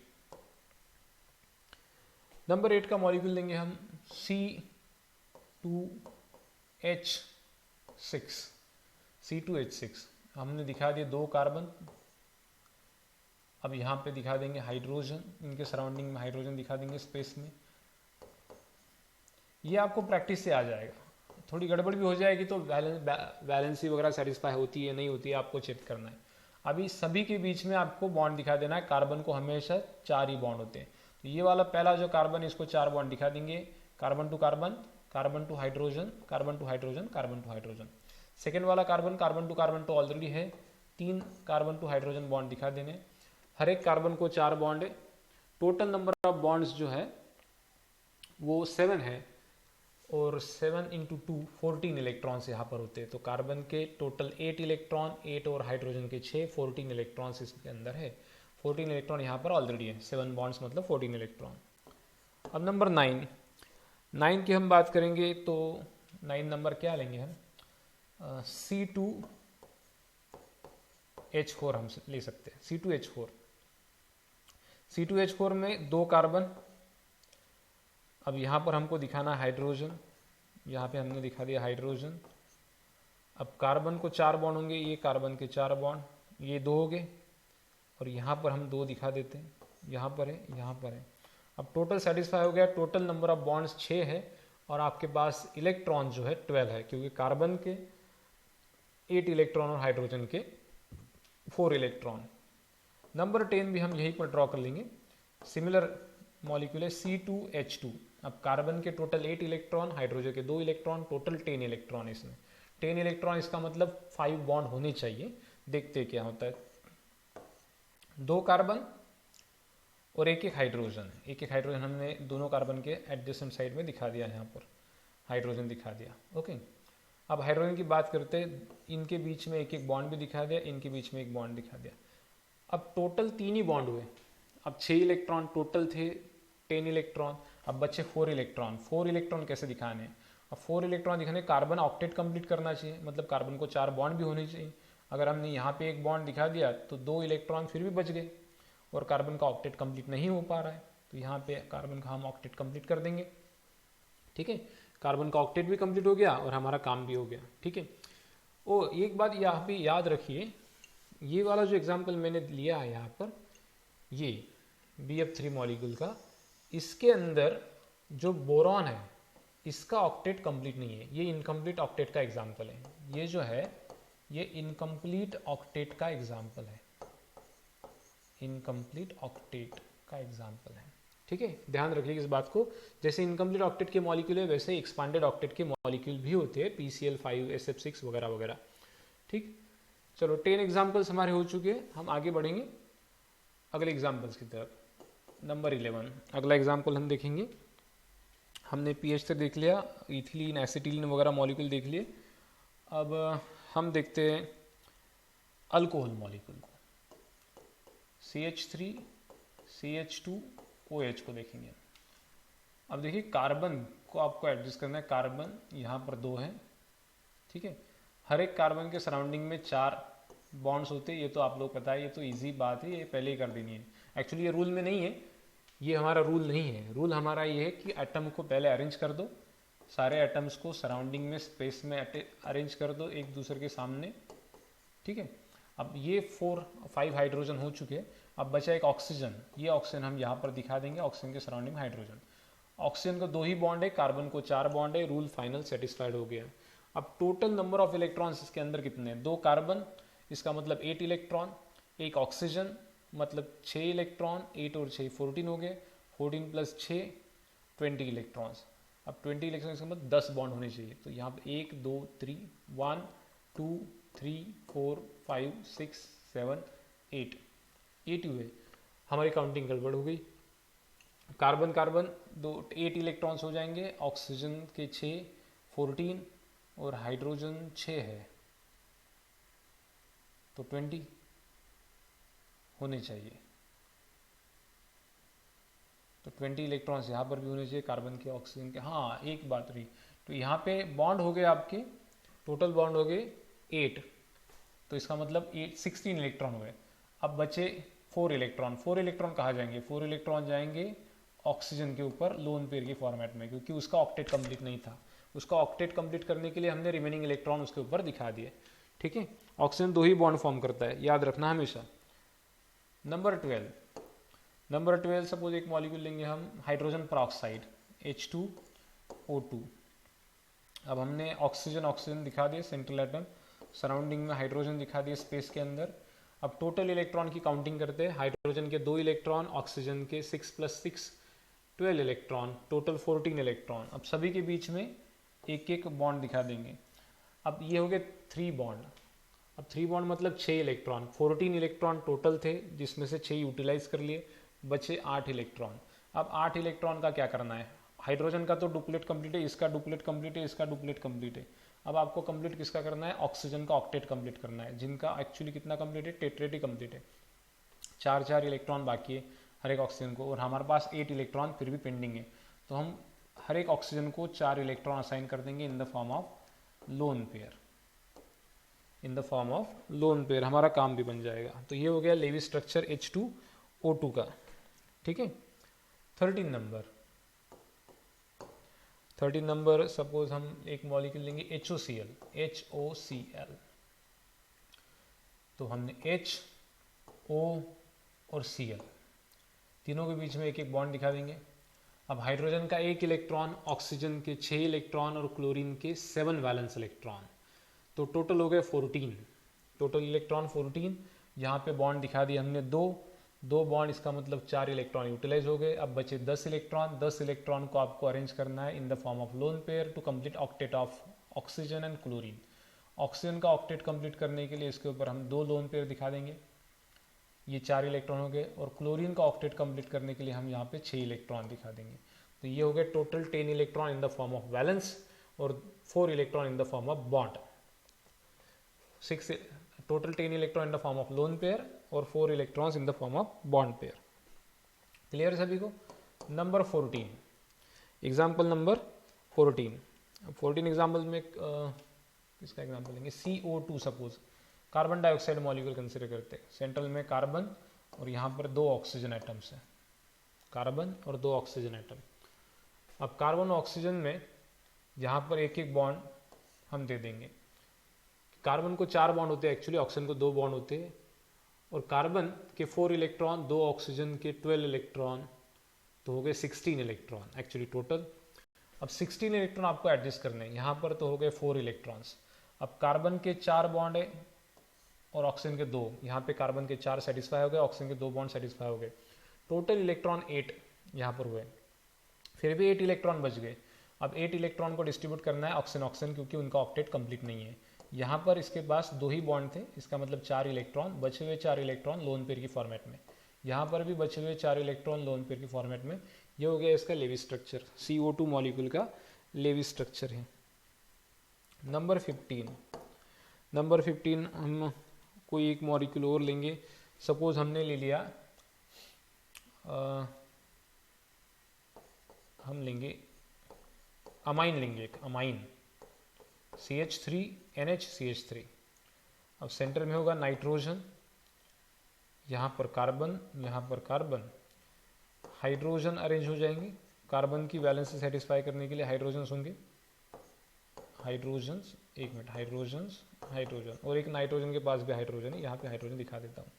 नंबर 8 का मॉलिक्यूल लेंगे हम C2H6। हमने दिखा दिए 2 कार्बन। अब यहाँ पे दिखा देंगे हाइड्रोजन, इनके सराउंडिंग में हाइड्रोजन दिखा देंगे स्पेस में। ये आपको प्रैक्टिस से आ जाएगा, थोड़ी गड़बड़ भी हो जाएगी तो वैलेंसी वगैरह सेटिस्फाई होती है नहीं होती है आपको चेक करना है। अभी सभी के बीच में आपको बॉन्ड दिखा देना है। कार्बन को हमेशा 4 ही बॉन्ड होते हैं, तो ये वाला पहला जो कार्बन है इसको 4 बॉन्ड दिखा देंगे, carbon to carbon, carbon to hydrogen, carbon to hydrogen, carbon to hydrogen. Second वाला कार्बन, कार्बन टू ऑलरेडी है, 3 कार्बन टू हाइड्रोजन बॉन्ड दिखा देने। हर एक कार्बन को 4 बॉन्ड है। टोटल नंबर ऑफ बॉन्ड्स जो है वो 7 है, और 7 इंटू 2 14 इलेक्ट्रॉन्स यहाँ पर होते हैं। तो कार्बन के टोटल 8 इलेक्ट्रॉन, 8 और हाइड्रोजन के 6, 14 इलेक्ट्रॉन्स इसके अंदर है। 14 इलेक्ट्रॉन यहाँ पर ऑलरेडी है, 7 बॉन्ड्स मतलब 14 इलेक्ट्रॉन। अब नंबर 9 की हम बात करेंगे तो 9 नंबर क्या लेंगे हम, C2H4 हम ले सकते हैं। C2H4 में 2 कार्बन। अब यहाँ पर हमको दिखाना हाइड्रोजन, यहाँ पे हमने दिखा दिया हाइड्रोजन। अब कार्बन को 4 बॉन्ड होंगे, ये कार्बन के 4 बॉन्ड, ये 2 हो गए, और यहाँ पर हम 2 दिखा देते हैं, यहाँ पर है, यहाँ पर है। अब टोटल सेटिस्फाई हो गया, टोटल नंबर ऑफ बॉन्ड्स 6 है, और आपके पास इलेक्ट्रॉन जो है 12 है, क्योंकि कार्बन के 8 इलेक्ट्रॉन और हाइड्रोजन के 4 इलेक्ट्रॉन। नंबर 10 भी हम यहीं पर ड्रॉ कर लेंगे। सिमिलर मॉलिक्यूल है C2H2। अब कार्बन के टोटल 8 इलेक्ट्रॉन, हाइड्रोजन के 2 इलेक्ट्रॉन, टोटल 10 इलेक्ट्रॉन। इसमें 10 इलेक्ट्रॉन, इसका मतलब 5 बॉन्ड होने चाहिए। देखते क्या होता है। 2 कार्बन और एक एक हाइड्रोजन हमने दोनों कार्बन के एडजेसेंट साइड में दिखा दिया यहाँ पर। हाइड्रोजन दिखा दिया। ओके, अब हाइड्रोजन की बात करते हैं, इनके बीच में एक एक बॉन्ड भी दिखा दिया, इनके बीच में एक बॉन्ड दिखा दिया। अब टोटल 3 ही बॉन्ड हुए। अब 6 इलेक्ट्रॉन टोटल थे, 10 इलेक्ट्रॉन, अब बचे 4 इलेक्ट्रॉन। 4 इलेक्ट्रॉन कैसे दिखाने हैं? अब 4 इलेक्ट्रॉन दिखाने, कार्बन ऑक्टेट कंप्लीट करना चाहिए, मतलब कार्बन को 4 बॉन्ड भी होने चाहिए। अगर हमने यहाँ पे एक बॉन्ड दिखा दिया तो 2 इलेक्ट्रॉन फिर भी बच गए, और कार्बन का ऑक्टेट कंप्लीट नहीं हो पा रहा है, तो यहाँ पे कार्बन का हम ऑक्टेट कंप्लीट कर देंगे। ठीक है, कार्बन का ऑक्टेट भी कंप्लीट हो गया और हमारा काम भी हो गया। ठीक है, ओ एक बात यहाँ पे याद रखिए, ये वाला जो एग्जाम्पल मैंने लिया है यहाँ पर, ये BF3 मॉलिक्यूल का, इसके अंदर जो बोरॉन है इसका ऑक्टेट कंप्लीट नहीं है, ये इनकम्प्लीट ऑक्टेट का एग्जाम्पल है। ये जो है ये इनकम्प्लीट ऑक्टेट का एग्जाम्पल है, इनकम्प्लीट ऑक्टेट का एग्जाम्पल है। ठीक है, ध्यान रखिए इस बात को, जैसे इनकम्प्लीट ऑक्टेट के मॉलिक्यूल है वैसे एक्सपांडेड ऑक्टेट के मॉलिक्यूल भी होते हैं, PCl5 SF6 वगैरह वगैरह। ठीक, चलो 10 एग्जाम्पल्स हमारे हो चुके हैं, हम आगे बढ़ेंगे अगले एग्जाम्पल्स की तरफ। नंबर 11, अगला एग्जाम्पल हम देखेंगे। हमने पीएच तक देख लिया, इथिलीन एसिटिलीन वगैरह मॉलिक्यूल देख लिए। अब हम देखते हैं अल्कोहल मॉलिक्यूल को, CH3 CH2 OH को देखेंगे। अब देखिए कार्बन को आपको एडजस्ट करना है, कार्बन यहाँ पर 2 है। ठीक है, हर एक कार्बन के सराउंडिंग में 4 बॉन्ड्स होते हैं, ये तो आप लोग पता है, ये तो इजी बात है, ये पहले ही कर देनी है। एक्चुअली ये रूल में नहीं है, ये हमारा रूल नहीं है। रूल हमारा ये है कि एटम को पहले अरेंज कर दो, सारे एटम्स को सराउंडिंग में स्पेस में अरेंज कर दो एक दूसरे के सामने। ठीक है, अब ये 5 हाइड्रोजन हो चुके हैं, अब बचा एक ऑक्सीजन। ये ऑक्सीजन हम यहाँ पर दिखा देंगे, ऑक्सीजन के सराउंडिंग में हाइड्रोजन। ऑक्सीजन को 2 ही बॉन्ड है, कार्बन को 4 बॉन्ड है, रूल फाइनल सेटिस्फाइड हो गया। अब टोटल नंबर ऑफ इलेक्ट्रॉन्स इसके अंदर कितने हैं? 2 कार्बन, इसका मतलब 8 इलेक्ट्रॉन, एक ऑक्सीजन मतलब 6 इलेक्ट्रॉन, 8 और 6 14 हो गए, 14 प्लस 6 20 इलेक्ट्रॉन्स। अब 20 इलेक्ट्रॉन का मतलब 10 बॉन्ड होने चाहिए, तो यहाँ पे 1 2 3 1 2 3 4 5 6 7 8 हुए, हमारी काउंटिंग गड़बड़ हो गई। कार्बन कार्बन 8 इलेक्ट्रॉन्स हो जाएंगे, ऑक्सीजन के 6 14 और हाइड्रोजन 6 है तो 20 होने चाहिए। तो 20 इलेक्ट्रॉन्स यहाँ पर भी होने चाहिए, कार्बन के ऑक्सीजन के। हाँ एक बात रही, तो यहाँ पे बॉन्ड हो गए आपके, टोटल बॉन्ड हो गए 8, तो इसका मतलब 16 इलेक्ट्रॉन हुए। अब बचे 4 इलेक्ट्रॉन। 4 इलेक्ट्रॉन कहाँ जाएंगे? 4 इलेक्ट्रॉन जाएंगे ऑक्सीजन के ऊपर लोन पेयर के फॉर्मेट में, क्योंकि उसका ऑक्टेट कंप्लीट नहीं था। उसका ऑक्टेट कंप्लीट करने के लिए हमने रिमेनिंग इलेक्ट्रॉन उसके ऊपर दिखा दिए। ठीक है, ऑक्सीजन 2 ही बॉन्ड फॉर्म करता है, याद रखना हमेशा। नंबर 12 सपोज एक मॉलिक्यूल लेंगे हम, हाइड्रोजन परऑक्साइड H2O2। अब हमने ऑक्सीजन दिखा दिए सेंट्रल एटम, सराउंडिंग में हाइड्रोजन दिखा दिए स्पेस के अंदर। अब टोटल इलेक्ट्रॉन की काउंटिंग करते हैं, हाइड्रोजन के 2 इलेक्ट्रॉन, ऑक्सीजन के 6 + 6 12 इलेक्ट्रॉन, टोटल 14 इलेक्ट्रॉन। अब सभी के बीच में एक एक बॉन्ड दिखा देंगे। अब ये हो गए 3 बॉन्ड। अब 3 बॉन्ड मतलब 6 इलेक्ट्रॉन, 14 इलेक्ट्रॉन टोटल थे जिसमें से 6 यूटिलाइज कर लिए, बचे 8 इलेक्ट्रॉन। अब 8 इलेक्ट्रॉन का क्या करना है? हाइड्रोजन का तो डुप्लेट कंप्लीट है, इसका डुप्लेट कंप्लीट है, इसका डुप्लेट कंप्लीट है। अब आपको कंप्लीट किसका करना है? ऑक्सीजन का ऑक्टेट कंप्लीट करना है, जिनका एक्चुअली कितना कंप्लीट है? टेट्रेट ही कंप्लीट है। 4 इलेक्ट्रॉन बाकी है हर एक ऑक्सीजन को, और हमारे पास 8 इलेक्ट्रॉन फिर भी पेंडिंग है, तो हम हर एक ऑक्सीजन को 4 इलेक्ट्रॉन असाइन कर देंगे इन the form of lone pair. In the form of lone pair हमारा काम भी बन जाएगा। तो ये हो गया लेवी स्ट्रक्चर H2O2 का। ठीक है, 13 नंबर सपोज हम एक मॉलिक्यूल लेंगे HOCl। तो हमने H, O और Cl तीनों के बीच में एक एक बॉन्ड दिखा देंगे। अब हाइड्रोजन का 1 इलेक्ट्रॉन, ऑक्सीजन के 6 इलेक्ट्रॉन और क्लोरीन के 7 वैलेंस इलेक्ट्रॉन, तो टोटल हो गए 14। Total electron 14। यहाँ पे बॉन्ड दिखा दिए हमने 2 बॉन्ड, इसका मतलब 4 इलेक्ट्रॉन यूटिलाइज हो गए। अब बचे 10 इलेक्ट्रॉन। 10 इलेक्ट्रॉन को आपको अरेंज करना है in the form of lone pair to complete octet of oxygen and chlorine. Oxygen का ऑक्टेट कंप्लीट करने के लिए इसके ऊपर हम 2 लोन पेयर दिखा देंगे, ये 4 इलेक्ट्रॉन हो गए, और क्लोरीन का ऑक्टेट कंप्लीट करने के लिए हम यहाँ पे 6 इलेक्ट्रॉन दिखा देंगे। तो ये हो गए total 10 electron in the form of valence, और 4 electron in the form of bond. 6 total 10 electron in the form of lone pair और 4 electrons in the form of bond pair. Clear सभी को? Number 14, example number 14। 14 एग्जाम्पल में किसका example लेंगे? CO2 suppose, carbon dioxide molecule consider करते हैं। Central में carbon और यहाँ पर 2 ऑक्सीजन एटम्स हैं, कार्बन और 2 ऑक्सीजन एटम। अब कार्बन और ऑक्सीजन में यहाँ पर एक एक बॉन्ड हम दे देंगे। कार्बन को 4 बॉन्ड होते हैं एक्चुअली, ऑक्सीजन को 2 बॉन्ड होते हैं, और कार्बन के 4 इलेक्ट्रॉन, 2 ऑक्सीजन के 12 इलेक्ट्रॉन, तो हो गए 16 इलेक्ट्रॉन एक्चुअली टोटल। अब 16 इलेक्ट्रॉन आपको एडजस्ट करने हैं। यहाँ पर तो हो गए 4 इलेक्ट्रॉन्स। अब कार्बन के 4 बॉन्ड है और ऑक्सीजन के 2, यहाँ पे कार्बन के 4 सेटिस्फाई हो गए, ऑक्सीजन के 2 बॉन्ड सेटिस्फाई हो गए, टोटल इलेक्ट्रॉन 8 यहाँ पर हुए। फिर भी 8 इलेक्ट्रॉन बच गए। अब 8 इलेक्ट्रॉन को डिस्ट्रीब्यूट करना है ऑक्सीजन ऑक्सीजन, क्योंकि उनका ऑक्टेट कंप्लीट नहीं है। यहाँ पर इसके पास 2 ही बॉन्ड थे, इसका मतलब 4 इलेक्ट्रॉन, बचे हुए 4 इलेक्ट्रॉन लोन पेयर की फॉर्मेट में। यहाँ पर भी बचे हुए 4 इलेक्ट्रॉन लोन पेयर की फॉर्मेट में। ये हो गया इसका लेवी स्ट्रक्चर, CO2 मॉलिक्यूल का लेवी स्ट्रक्चर है। नंबर 15, नंबर 15 हम कोई एक मॉलिक्यूल और लेंगे। सपोज हमने ले लिया हम लेंगे अमाइन, लेंगे एक अमाइन CH3NH CH3। अब सेंटर में होगा नाइट्रोजन, यहाँ पर कार्बन, यहाँ पर कार्बन, हाइड्रोजन अरेंज हो जाएंगे। कार्बन की वैलेंसी सेटिस्फाई करने के लिए हाइड्रोजन्स होंगे, हाइड्रोजन्स, एक मिनट, हाइड्रोजन्स, हाइड्रोजन, और एक नाइट्रोजन के पास भी हाइड्रोजन है, यहाँ पे हाइड्रोजन दिखा देता हूँ।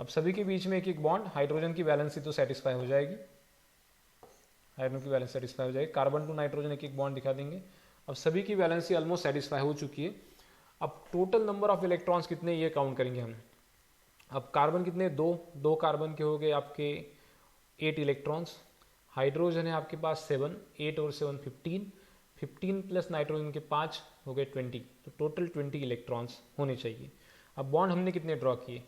अब सभी के बीच में एक एक बॉन्ड, हाइड्रोजन की वैलेंसी तो सेटिस्फाई हो जाएगी, हाइड्रोजन की वैलेंसी सेटिस्फाई हो जाएगी। कार्बन टू नाइट्रोजन एक एक बॉन्ड दिखा देंगे। अब सभी की वैलेंसी ऑलमोस्ट सेटिस्फाई हो चुकी है। अब टोटल नंबर ऑफ इलेक्ट्रॉन्स कितने ये काउंट करेंगे हम। अब कार्बन कितने, 2 कार्बन के हो गए आपके 8 इलेक्ट्रॉन्स, हाइड्रोजन है आपके पास 7, 8 और 7 15 प्लस नाइट्रोजन के 5 हो गए 20, तो टोटल 20 इलेक्ट्रॉन्स होने चाहिए। अब बॉन्ड हमने कितने ड्रॉ किए,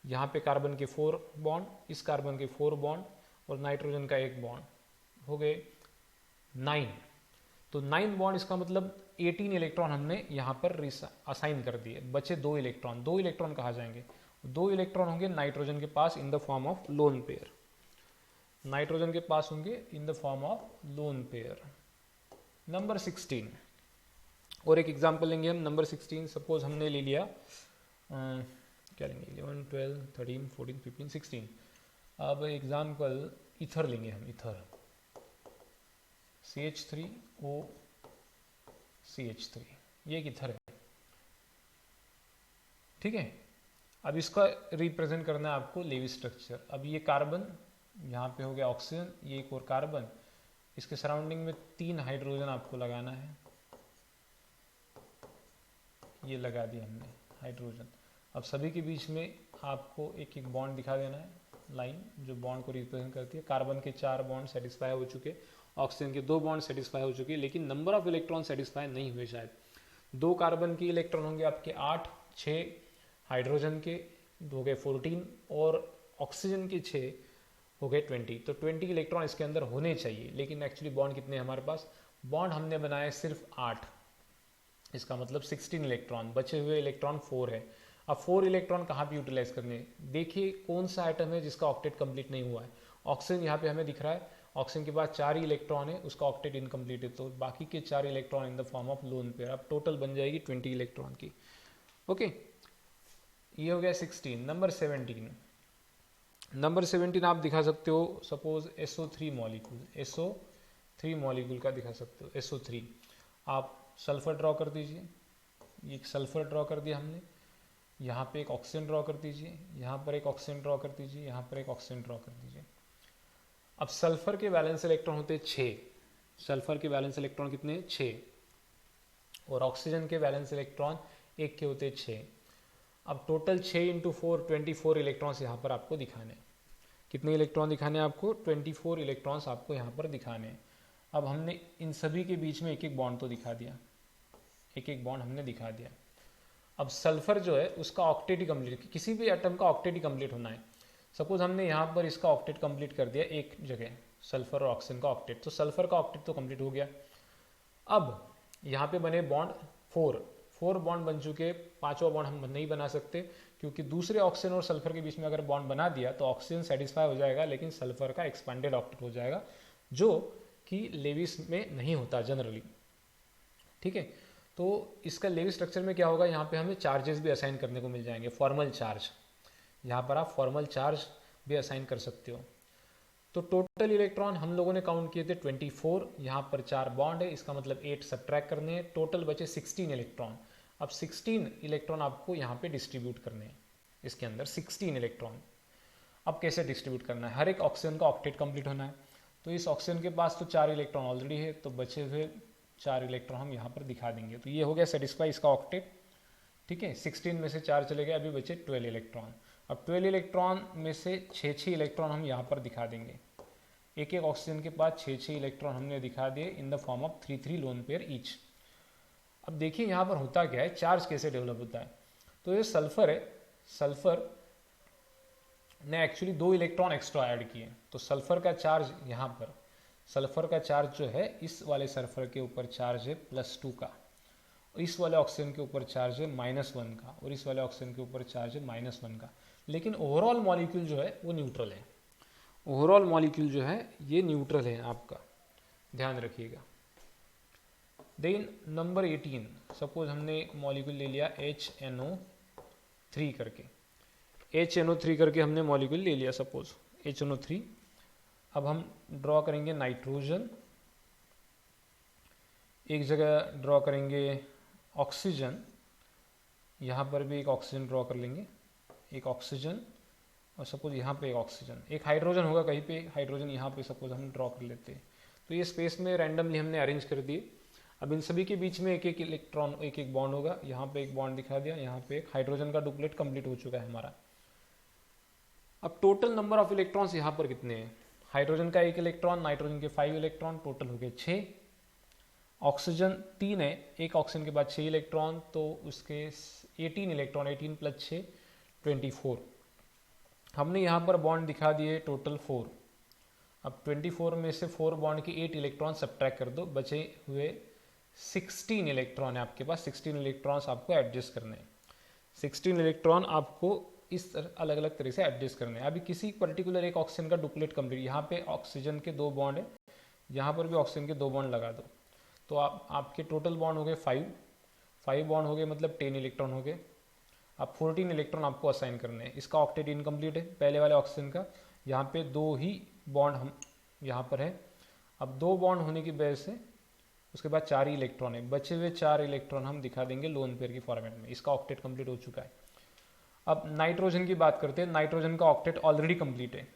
यहाँ पे कार्बन के 4 बॉन्ड, इस कार्बन के 4 बॉन्ड और नाइट्रोजन का 1 बॉन्ड, हो गए 9। तो 9 बॉन्ड, इसका मतलब 18 इलेक्ट्रॉन हमने यहाँ पर असाइन कर दिए। बचे 2 इलेक्ट्रॉन, 2 इलेक्ट्रॉन कहाँ जाएंगे, 2 इलेक्ट्रॉन होंगे नाइट्रोजन के पास in the form of lone pair, nitrogen के पास होंगे in the form of lone pair. Number 16 और एक एग्जांपल लेंगे हम। नंबर 16 सपोज हमने ले लिया क्या लेंगे, 11 12 13 14 15 16। अब एग्जांपल ईथर लेंगे हम, ईथर CH3OCH3, ये एक ईथर है, ठीक है। अब इसका रिप्रेजेंट करना है आपको लेवी स्ट्रक्चर। अब ये कार्बन, यहाँ पे हो गया ऑक्सीजन, ये एक और कार्बन, इसके सराउंडिंग में 3 हाइड्रोजन आपको लगाना है, ये लगा दिया हमने हाइड्रोजन। अब सभी के बीच में आपको एक एक बॉन्ड दिखा देना है, लाइन जो बॉन्ड को रिप्रेजेंट करती है। कार्बन के 4 बॉन्ड सेटिस्फाई हो चुके, ऑक्सीजन के 2 बॉन्ड सेटिस्फाई हो चुके, लेकिन नंबर ऑफ इलेक्ट्रॉन सेटिस्फाई नहीं हुए शायद। 2 कार्बन के इलेक्ट्रॉन होंगे आपके 8, 6 हाइड्रोजन के हो गए 14 और ऑक्सीजन के 6 हो गए 20। तो 20 इलेक्ट्रॉन इसके अंदर होने चाहिए, लेकिन एक्चुअली बॉन्ड कितने हैं हमारे पास, बॉन्ड हमने बनाए सिर्फ 8, इसका मतलब 16 इलेक्ट्रॉन, बचे हुए इलेक्ट्रॉन 4 है। अब 4 इलेक्ट्रॉन कहाँ पे यूटिलाइज करने हैं, देखिए कौन सा आइटम है जिसका ऑक्टेट कंप्लीट नहीं हुआ है। ऑक्सीजन यहाँ पे हमें दिख रहा है, ऑक्सीजन के पास 4 ही इलेक्ट्रॉन है, उसका ऑक्टेट इनकम्प्लीट है, तो बाकी के 4 electron in the form of lone pair. अब टोटल बन जाएगी 20 इलेक्ट्रॉन की। ओके, ये हो गया 16। नंबर 17, नंबर 17 आप दिखा सकते हो suppose SO3 molecule, SO3 molecule का दिखा सकते हो। SO3 आप सल्फर ड्रॉ कर दीजिए, ये एक सल्फर ड्रॉ कर दिया हमने, यहाँ पे एक ऑक्सीजन ड्रॉ कर दीजिए, यहाँ पर एक ऑक्सीजन ड्रॉ कर दीजिए, यहाँ पर एक ऑक्सीजन ड्रॉ कर दीजिए। अब सल्फर के वैलेंस इलेक्ट्रॉन होते हैं 6, सल्फर के वैलेंस इलेक्ट्रॉन कितने हैं 6, और ऑक्सीजन के वैलेंस इलेक्ट्रॉन 1 के होते हैं 6। अब टोटल 6 × 4 24 इलेक्ट्रॉन्स यहाँ पर आपको दिखाने हैं। कितने इलेक्ट्रॉन दिखाने हैं आपको, 24 इलेक्ट्रॉन्स आपको यहाँ पर दिखाने हैं। अब हमने इन सभी के बीच में एक एक बॉन्ड तो दिखा दिया, एक एक बॉन्ड हमने दिखा दिया। अब सल्फर जो है उसका ऑक्टेट ही कंप्लीट, किसी भी एटम का ऑक्टेट ही कंप्लीट होना है। सपोज हमने यहाँ पर इसका ऑक्टेट कंप्लीट कर दिया एक जगह, सल्फर और ऑक्सीजन का ऑक्टेट, तो सल्फर का ऑक्टेट तो कंप्लीट हो गया। अब यहाँ पे बने बॉन्ड 4 बॉन्ड बन चुके, पांचवा बॉन्ड हम नहीं बना सकते क्योंकि दूसरे ऑक्सीजन और सल्फर के बीच में अगर बॉन्ड बना दिया तो ऑक्सीजन सेटिस्फाई हो जाएगा, लेकिन सल्फर का एक्सपेंडेड ऑक्टेट हो जाएगा, जो कि लेविस में नहीं होता जनरली। ठीक है, तो इसका लेविस स्ट्रक्चर में क्या होगा, यहाँ पे हमें चार्जेस भी असाइन करने को मिल जाएंगे, फॉर्मल चार्ज। यहाँ पर आप फॉर्मल चार्ज भी असाइन कर सकते हो। तो टोटल इलेक्ट्रॉन हम लोगों ने काउंट किए थे 24, यहाँ पर 4 बॉन्ड है, इसका मतलब 8 सब्ट्रैक्ट करने हैं, टोटल बचे 16 इलेक्ट्रॉन। अब 16 इलेक्ट्रॉन आपको यहाँ पे डिस्ट्रीब्यूट करने हैं, इसके अंदर 16 इलेक्ट्रॉन। अब कैसे डिस्ट्रीब्यूट करना है, हर एक ऑक्सीजन का ऑक्टेट कंप्लीट होना है, तो इस ऑक्सीजन के पास तो 4 इलेक्ट्रॉन ऑलरेडी है, तो बचे हुए 4 इलेक्ट्रॉन हम यहाँ पर दिखा देंगे। तो ये हो गया सेटिस्फाई इसका ऑक्टेट। ठीक है, 16 में से 4 चले गए, अभी बचे 12 इलेक्ट्रॉन। अब 12 इलेक्ट्रॉन में से 6 इलेक्ट्रॉन हम यहाँ पर दिखा देंगे, एक एक ऑक्सीजन के पास 6 इलेक्ट्रॉन हमने दिखा दिए इन the form of 3 lone pair each. अब देखिए यहाँ पर होता क्या है, चार्ज कैसे डेवलप होता है। तो ये सल्फर है, सल्फर ने एक्चुअली 2 इलेक्ट्रॉन एक्स्ट्रा ऐड किए, तो सल्फर का चार्ज यहाँ पर, सल्फर का चार्ज जो है इस वाले सल्फर के ऊपर चार्ज है +2 का, इस वाले ऑक्सीजन के ऊपर चार्ज है -1 का, और इस वाले ऑक्सीजन के ऊपर चार्ज है -1 का। लेकिन ओवरऑल मॉलिक्यूल जो है वो न्यूट्रल है, ओवरऑल मॉलिक्यूल जो है ये न्यूट्रल है, आपका ध्यान रखिएगा। देन नंबर 18, सपोज हमने मॉलिक्यूल ले लिया HNO3 करके, HNO3 करके हमने मॉलिक्यूल ले लिया सपोज HNO3। अब हम ड्रॉ करेंगे नाइट्रोजन, एक जगह ड्रॉ करेंगे ऑक्सीजन, यहाँ पर भी एक ऑक्सीजन ड्रॉ कर लेंगे, एक ऑक्सीजन, और सपोज यहाँ पे एक ऑक्सीजन, एक हाइड्रोजन होगा कहीं पे, हाइड्रोजन यहाँ पे सपोज हम ड्रॉ कर लेते हैं। तो ये स्पेस में रैंडमली हमने अरेंज कर दिए। अब इन सभी के बीच में एक एक इलेक्ट्रॉन, एक एक बॉन्ड होगा, यहाँ पे एक बॉन्ड दिखा दिया, यहाँ पे एक हाइड्रोजन का डुप्लेट कंप्लीट हो चुका है हमारा। अब टोटल नंबर ऑफ इलेक्ट्रॉन्स यहाँ पर कितने हैं, हाइड्रोजन का 1 इलेक्ट्रॉन, नाइट्रोजन के 5 इलेक्ट्रॉन, टोटल हो गए 6। ऑक्सीजन 3 है, एक ऑक्सीजन के बाद 6 इलेक्ट्रॉन, तो उसके 18 इलेक्ट्रॉन, 18 + 6 24। हमने यहाँ पर बॉन्ड दिखा दिए टोटल 4। अब 24 में से 4 बॉन्ड के 8 इलेक्ट्रॉन सब्ट्रैक्ट कर दो, बचे हुए 16 इलेक्ट्रॉन है आपके पास। 16 इलेक्ट्रॉन्स आपको एडजस्ट करने हैं, 16 इलेक्ट्रॉन आपको इस अलग अलग तरह से एडजस्ट करने हैं। अभी किसी पर्टिकुलर एक ऑक्सीजन का डुप्लेट कंप्लीट, यहाँ पे ऑक्सीजन के 2 बॉन्ड है, यहाँ पर भी ऑक्सीजन के 2 बॉन्ड लगा दो, तो आपके टोटल बॉन्ड हो गए 5 बॉन्ड हो गए, मतलब 10 इलेक्ट्रॉन हो गए। अब 14 इलेक्ट्रॉन आपको असाइन करने हैं। इसका ऑक्टेट इनकम्प्लीट है पहले वाले ऑक्सीजन का, यहाँ पे 2 ही बॉन्ड हम यहाँ पर है। अब 2 बॉन्ड होने की वजह से उसके बाद 4 ही इलेक्ट्रॉन है, बचे हुए 4 इलेक्ट्रॉन हम दिखा देंगे लोन पेयर की फॉर्मेट में। इसका ऑक्टेट कंप्लीट हो चुका है। अब नाइट्रोजन की बात करते हैं। नाइट्रोजन का ऑक्टेट ऑलरेडी कंप्लीट है,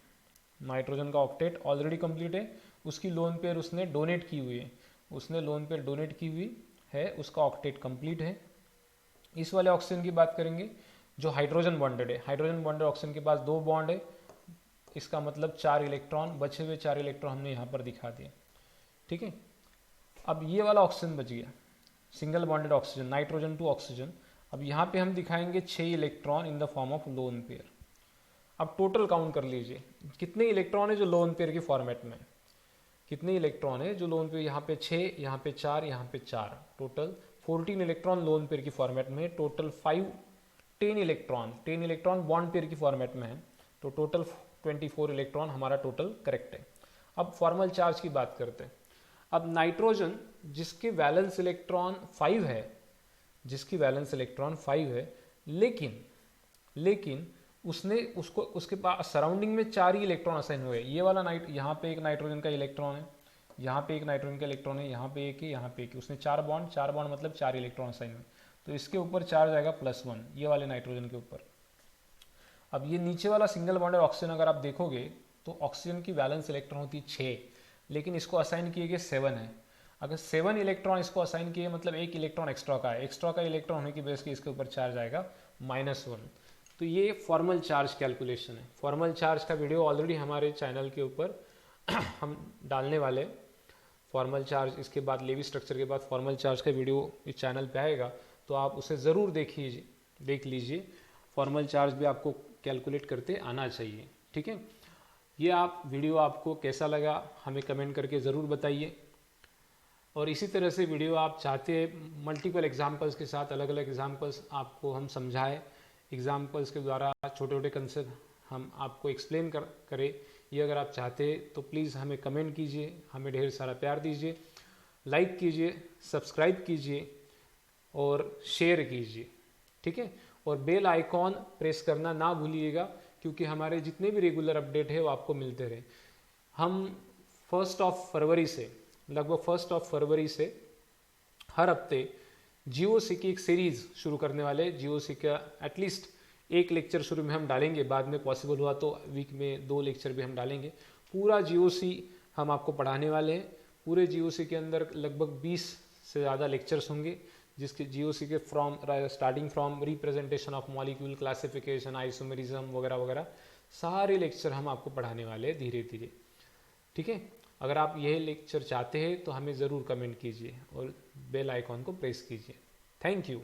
नाइट्रोजन का ऑक्टेट ऑलरेडी कंप्लीट है। उसकी लोन पेयर उसने डोनेट की हुई है, उसने लोन पेयर डोनेट की हुई है, उसका ऑक्टेट कंप्लीट है। इस वाले ऑक्सीजन की बात करेंगे जो हाइड्रोजन बॉन्डेड है। हाइड्रोजन बॉन्डेड ऑक्सीजन के पास 2 बॉन्ड है, इसका मतलब 4 इलेक्ट्रॉन, बचे हुए 4 इलेक्ट्रॉन हमने यहाँ पर दिखा दिए। ठीक है, अब ये वाला ऑक्सीजन बच गया, single bonded oxygen, nitrogen to oxygen. अब यहाँ पे हम दिखाएंगे 6 electron in the form of lone pair. अब टोटल काउंट कर लीजिए कितने इलेक्ट्रॉन है जो लोन पेयर के फॉर्मेट में, कितने इलेक्ट्रॉन है जो लोन पेयर, यहाँ पे 6, यहाँ पे 4, यहाँ पे 4, टोटल 14 इलेक्ट्रॉन लोन पेयर की फॉर्मेट में है। टोटल 10 इलेक्ट्रॉन बॉन्ड पेयर की फॉर्मेट में है, तो टोटल 24 इलेक्ट्रॉन हमारा टोटल करेक्ट है। अब फॉर्मल चार्ज की बात करते हैं। अब नाइट्रोजन जिसके वैलेंस इलेक्ट्रॉन 5 है, जिसकी वैलेंस इलेक्ट्रॉन 5 है, लेकिन उसके पास सराउंडिंग में 4 ही इलेक्ट्रॉन असाइन हुए। ये वाला यहाँ पे एक नाइट्रोजन का इलेक्ट्रॉन है, यहाँ पे एक नाइट्रोजन का इलेक्ट्रॉन है, यहाँ पे एक है, यहाँ पे एक है। उसने 4 बॉन्ड मतलब 4 इलेक्ट्रॉन असाइन हुए, तो इसके ऊपर चार्ज आएगा +1, ये वाले नाइट्रोजन के ऊपर। अब ये नीचे वाला सिंगल बॉन्डेड ऑक्सीजन अगर आप देखोगे तो ऑक्सीजन की वैलेंस इलेक्ट्रॉन होती है 6, लेकिन इसको असाइन किए गए 7 है। अगर 7 इलेक्ट्रॉन इसको असाइन किए मतलब 1 इलेक्ट्रॉन एक्स्ट्रा का है, एक्स्ट्रा का इलेक्ट्रॉन होने की बेस के इसके ऊपर चार्ज आएगा -1। तो ये फॉर्मल चार्ज कैलकुलेशन है। फॉर्मल चार्ज का वीडियो ऑलरेडी हमारे चैनल के ऊपर हम डालने वाले, फॉर्मल चार्ज इसके बाद लेवी स्ट्रक्चर के बाद फॉर्मल चार्ज का वीडियो इस चैनल पे आएगा, तो आप उसे ज़रूर देख लीजिए। फॉर्मल चार्ज भी आपको कैलकुलेट करते आना चाहिए। ठीक है, ये वीडियो आपको कैसा लगा हमें कमेंट करके ज़रूर बताइए। और इसी तरह से वीडियो आप चाहते हैं मल्टीपल एग्जाम्पल्स के साथ, अलग अलग एग्जाम्पल्स आपको हम समझाएं, एग्जाम्पल्स के द्वारा छोटे छोटे कंसेप्ट हम आपको एक्सप्लेन करें, ये अगर आप चाहते हैं तो प्लीज़ हमें कमेंट कीजिए, हमें ढेर सारा प्यार दीजिए, लाइक कीजिए, सब्सक्राइब कीजिए और शेयर कीजिए, ठीक है। और बेल आइकॉन प्रेस करना ना भूलिएगा, क्योंकि हमारे जितने भी रेगुलर अपडेट है वो आपको मिलते रहे। हम 1 फरवरी से, लगभग 1 फरवरी से हर हफ्ते जीओसी की एक सीरीज शुरू करने वाले। जीओसी का एटलीस्ट एक लेक्चर शुरू में हम डालेंगे, बाद में पॉसिबल हुआ तो वीक में 2 लेक्चर भी हम डालेंगे। पूरा जीओसी हम आपको पढ़ाने वाले हैं। पूरे जीओसी के अंदर लगभग 20 से ज़्यादा लेक्चर्स होंगे, जिसके जीओसी के starting from representation of molecule, classification, isomerism वगैरह वगैरह सारे लेक्चर हम आपको पढ़ाने वाले हैं धीरे धीरे, ठीक है। अगर आप यह लेक्चर चाहते हैं तो हमें ज़रूर कमेंट कीजिए और बेल आइकॉन को प्रेस कीजिए। Thank you.